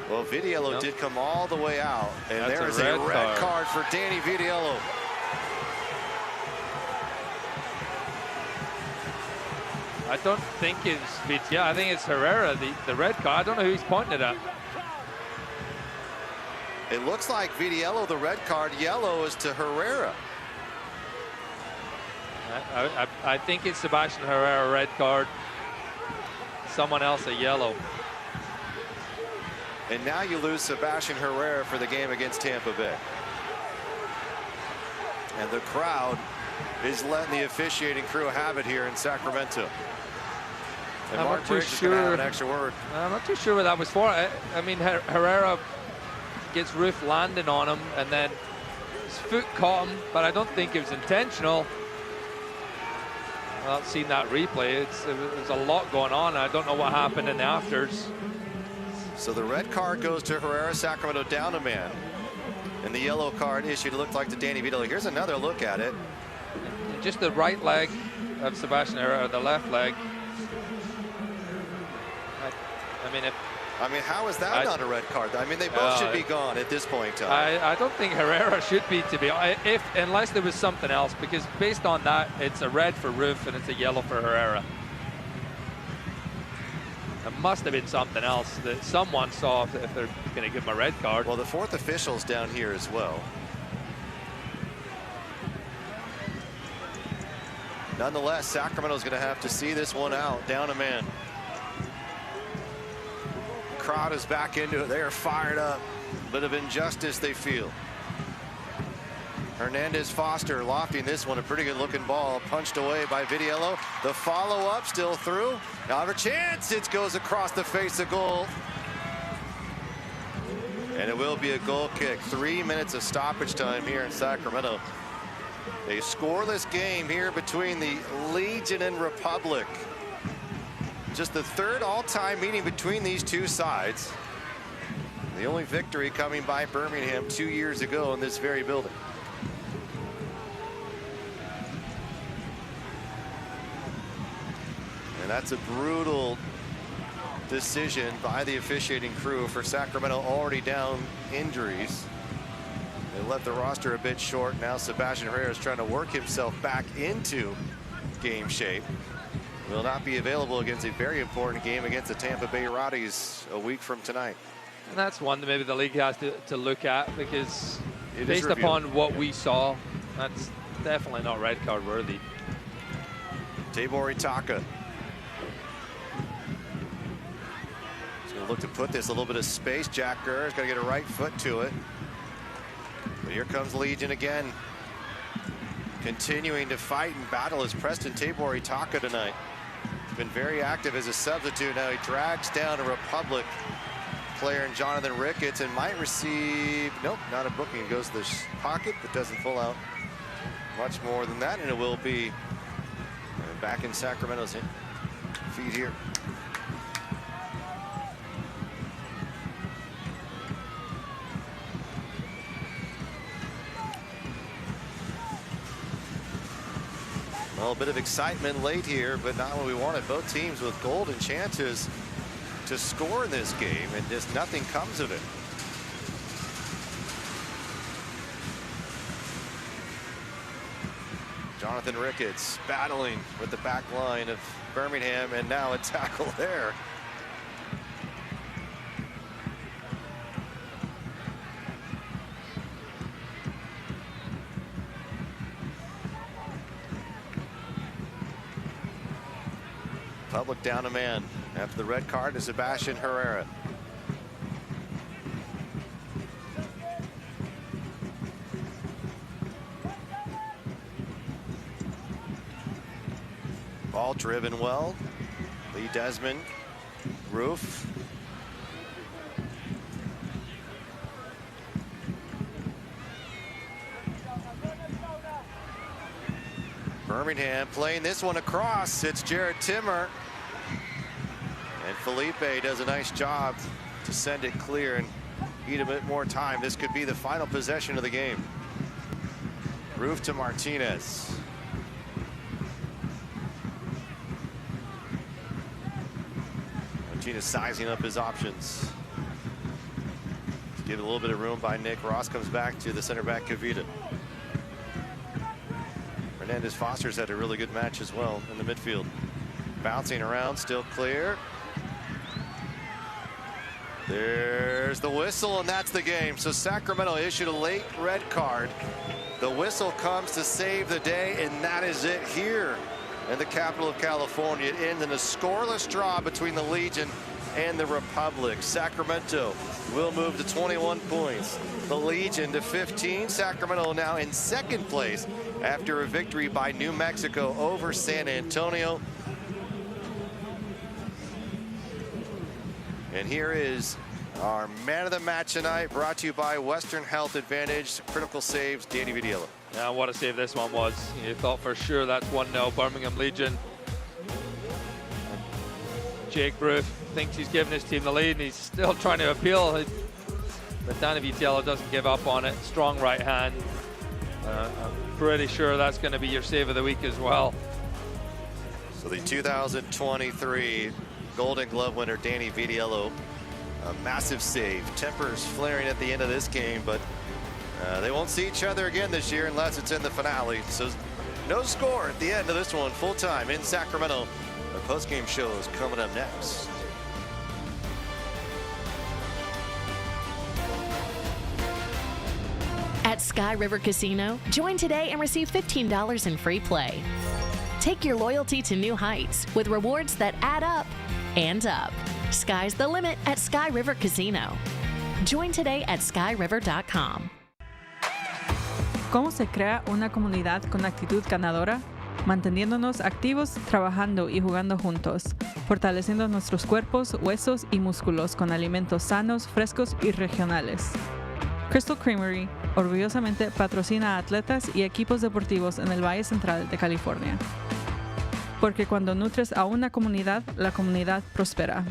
Well, Vitiello did come all the way out, and there is a red card for Danny Vitiello. I don't think it's Vitiello. I think it's Herrera, the red card. I don't know who he's pointing it at. It looks like Vitiello, the red card. Yellow is to Herrera. I think it's Sebastian Herrera, red card. Someone else a yellow. And now you lose Sebastian Herrera for the game against Tampa Bay. And the crowd is letting the officiating crew have it here in Sacramento. And I'm Mark not too Briggs is going to have sure. an extra word. I'm not too sure what that was for. I mean, Herrera gets Roof landing on him, and then his foot caught him, but I don't think it was intentional. I've seen that replay. There's a lot going on. I don't know what happened in the afters. So the red card goes to Herrera, Sacramento down a man. And the yellow card issued, it looked like to Danny Vitiello. Here's another look at it. And just the right leg of Sebastian Herrera, the left leg. I mean, how is that not a red card? I mean, they both should be gone at this point in time. I don't think Herrera should be, to be honest, unless there was something else, because based on that, it's a red for Roof and it's a yellow for Herrera. There must have been something else that someone saw if they're going to give him a red card. Well, the fourth official's down here as well. Nonetheless, Sacramento's going to have to see this one out, down a man. Crowd is back into it. They are fired up. Bit of injustice they feel. Hernandez Foster lofting this one, a pretty good looking ball, punched away by Vitiello. The follow-up still through. Now have a chance. It goes across the face of goal. And it will be a goal kick. 3 minutes of stoppage time here in Sacramento. A scoreless game here between the Legion and Republic. Just the third all-time meeting between these two sides. The only victory coming by Birmingham 2 years ago in this very building. And that's a brutal decision by the officiating crew for Sacramento, already down injuries. They left the roster a bit short. Now Sebastian Herrera is trying to work himself back into game shape. Will not be available against a very important game against the Tampa Bay Rowdies a week from tonight. And that's one that maybe the league has to look at, because based reviewed. upon what we saw, that's definitely not red card worthy. Tabor Itaka. He's going to look to put this a little bit of space. Jack Gurr's got to get a right foot to it. But here comes Legion again. Continuing to fight and battle is Preston Tabor Itaka tonight. He's been very active as a substitute. Now he drags down a Republic player in Jonathan Ricketts and might receive, nope, not a booking. It goes to the pocket, but doesn't pull out much more than that. And it will be back in Sacramento's feet here. Well, a bit of excitement late here, but not what we wanted. Both teams with golden chances to score in this game, and just nothing comes of it. Jonathan Ricketts battling with the back line of Birmingham, and now a tackle there. Public down a man after the red card to Sebastian Herrera. Ball driven well. Lee Desmond, Roof. Birmingham playing this one across. It's Jared Timmer. And Felipe does a nice job to send it clear and eat a bit more time. This could be the final possession of the game. Roof to Martinez. Martinez sizing up his options. Give a little bit of room by Nick. Ross comes back to the center back, Kavita. Hernandez Foster's had a really good match as well in the midfield. Bouncing around, still clear. There's the whistle, and that's the game. So Sacramento issued a late red card. The whistle comes to save the day, and that is it here in the capital of California. It ends in a scoreless draw between the Legion and the Republic. Sacramento will move to 21 points. The Legion to 15. Sacramento now in second place after a victory by New Mexico over San Antonio. And here is our man of the match tonight, brought to you by Western Health Advantage. Critical saves, Danny Vidiello. Yeah, what a save this one was. You thought for sure that's 1-0 Birmingham Legion. Jake Roof thinks he's giving his team the lead, and he's still trying to appeal. But Danny Vidiello doesn't give up on it. Strong right hand. I'm pretty sure that's going to be your save of the week as well. So the 2023 Golden Glove winner, Danny Vidiello, a massive save. Tempers flaring at the end of this game, but they won't see each other again this year unless it's in the finale. So no score at the end of this one, full time in Sacramento. Our post-game show is coming up next. At Sky River Casino, join today and receive $15 in free play. Take your loyalty to new heights with rewards that add up and up. Sky's the limit at Sky River Casino. Join today at skyriver.com. ¿Cómo se crea una comunidad con actitud ganadora? Manteniéndonos activos, trabajando y jugando juntos, fortaleciendo nuestros cuerpos, huesos y músculos con alimentos sanos, frescos y regionales. Crystal Creamery orgullosamente patrocina a atletas y equipos deportivos en el Valle Central de California. Porque cuando nutres a una comunidad, la comunidad prospera.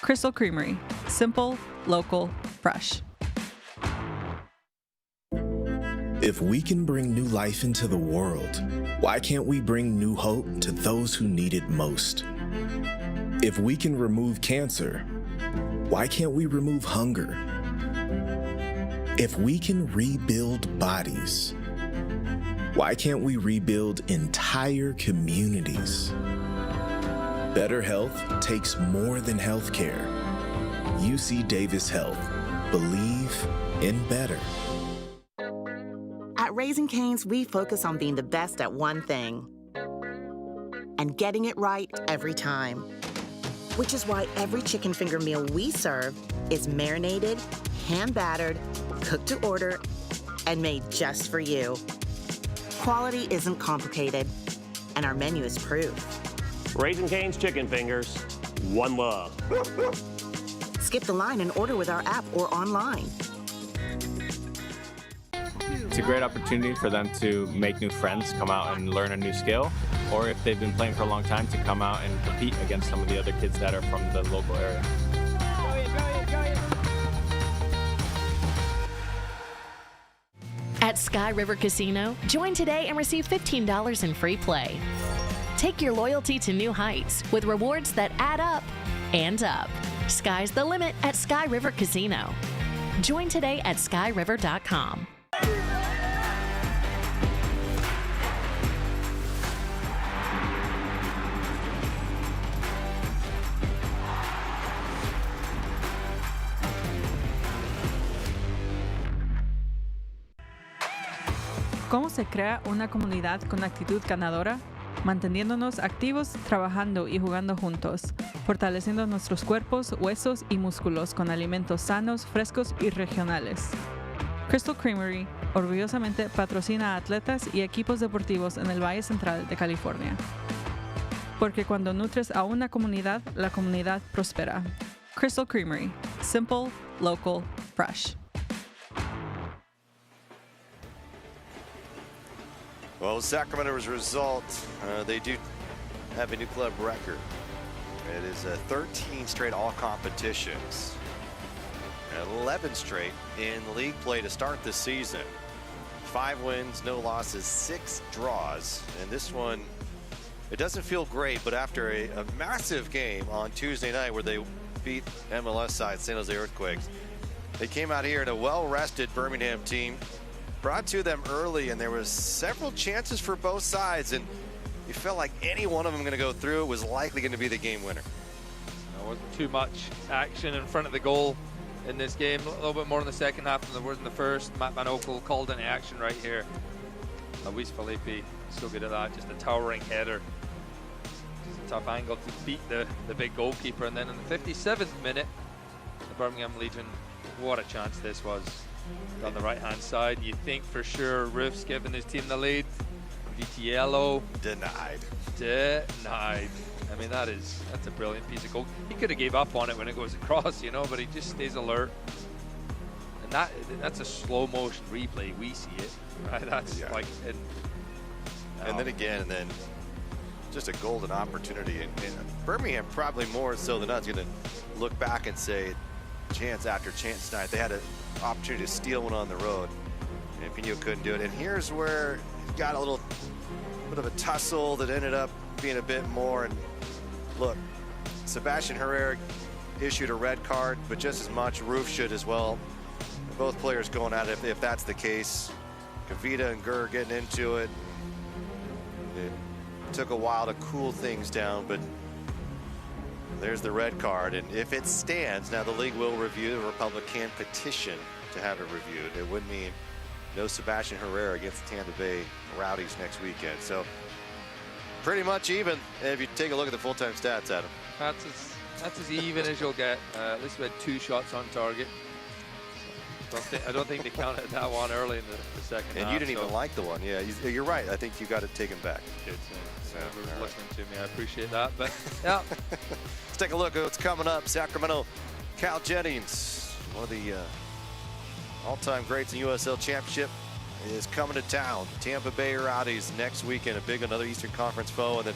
Crystal Creamery. Simple, local, fresh. If we can bring new life into the world, why can't we bring new hope to those who need it most? If we can remove cancer, why can't we remove hunger? If we can rebuild bodies, why can't we rebuild entire communities? Better health takes more than healthcare. UC Davis Health. Believe in better. At Raising Cane's, we focus on being the best at one thing and getting it right every time. Which is why every chicken finger meal we serve is marinated, hand-battered, cooked to order, and made just for you. Quality isn't complicated, and our menu is proof. Raising Cane's chicken fingers, one love. Skip the line and order with our app or online. It's a great opportunity for them to make new friends, come out and learn a new skill, or if they've been playing for a long time, to come out and compete against some of the other kids that are from the local area. At Sky River Casino, join today and receive $15 in free play. Take your loyalty to new heights with rewards that add up and up. Sky's the limit at Sky River Casino. Join today at skyriver.com. ¿Cómo se crea una comunidad con actitud ganadora? Manteniéndonos activos, trabajando y jugando juntos, fortaleciendo nuestros cuerpos, huesos y músculos con alimentos sanos, frescos y regionales. Crystal Creamery orgullosamente patrocina a atletas y equipos deportivos en el Valle Central de California. Porque cuando nutres a una comunidad, la comunidad prospera. Crystal Creamery. Simple, local, fresh. Well, Sacramento's result, they do have a new club record. It is 13 straight all competitions, 11 straight in league play to start the season. 5 wins, no losses, 6 draws. And this one, it doesn't feel great, but after a massive game on Tuesday night where they beat MLS side San Jose Earthquakes. They came out here in a well-rested Birmingham team, brought to them early, and there was several chances for both sides, and you felt like any one of them going to go through was likely going to be the game winner. There wasn't too much action in front of the goal in this game. A little bit more in the second half than there was in the first. Matt Van Oekel called any action right here. Luis Felipe, so good at that, just a towering header. Just a tough angle to beat the big goalkeeper. And then in the 57th minute, the Birmingham Legion, what a chance this was. On the right-hand side, you think for sure Roof's giving his team the lead. Vitiello. Denied. I mean, that's a brilliant piece of goal. He could have gave up on it when it goes across, you know, but he just stays alert. And that's a slow motion replay. We see it, right? That's like, and then again, and then just a golden opportunity. And Birmingham probably more so than us going to look back and say, chance after chance tonight. They had an opportunity to steal one on the road, and Pino couldn't do it. And here's where he got a little bit of a tussle that ended up being a bit more. And look, Sebastian Herrera issued a red card, but just as much Roof should as well. Both players going at it if that's the case. Kavita and Gurr getting into it. It took a while to cool things down, but there's the red card. And if it stands, now the league will review. The Republic can petition to have it reviewed. It would mean no Sebastian Herrera against the Tampa Bay Rowdies next weekend. So pretty much even if you take a look at the full-time stats, Adam. That's as even as you'll get. At least we had 2 shots on target. I don't think they counted that one early in the second half. And you didn't even like the one. Yeah, you're right. I think you got it taken back. Good. So listening to me, I appreciate that. But yeah, let's take a look at what's coming up. Sacramento, Cal Jennings, one of the all-time greats in USL Championship, is coming to town. Tampa Bay Rowdies next weekend, another Eastern Conference foe, and then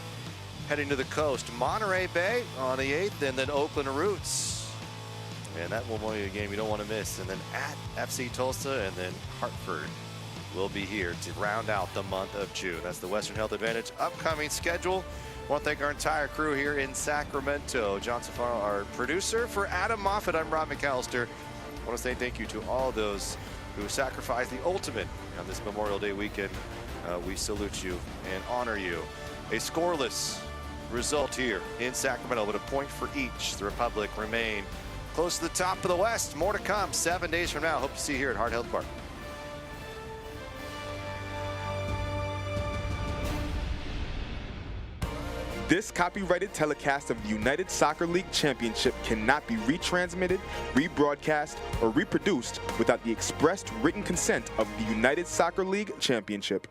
heading to the coast. Monterey Bay on the 8th, and then Oakland Roots. And that will be a game you don't want to miss. And then at FC Tulsa, and then Hartford will be here to round out the month of June. That's the Western Health Advantage upcoming schedule. I want to thank our entire crew here in Sacramento. John Safaro, our producer. For Adam Moffat, I'm Rob McAllister. I want to say thank you to all those who sacrificed the ultimate on this Memorial Day weekend. We salute you and honor you. A scoreless result here in Sacramento, but a point for each. The Republic remain close to the top of the West. More to come 7 days from now. Hope to see you here at Hart Health Park. This copyrighted telecast of the United Soccer League Championship cannot be retransmitted, rebroadcast, or reproduced without the expressed written consent of the United Soccer League Championship.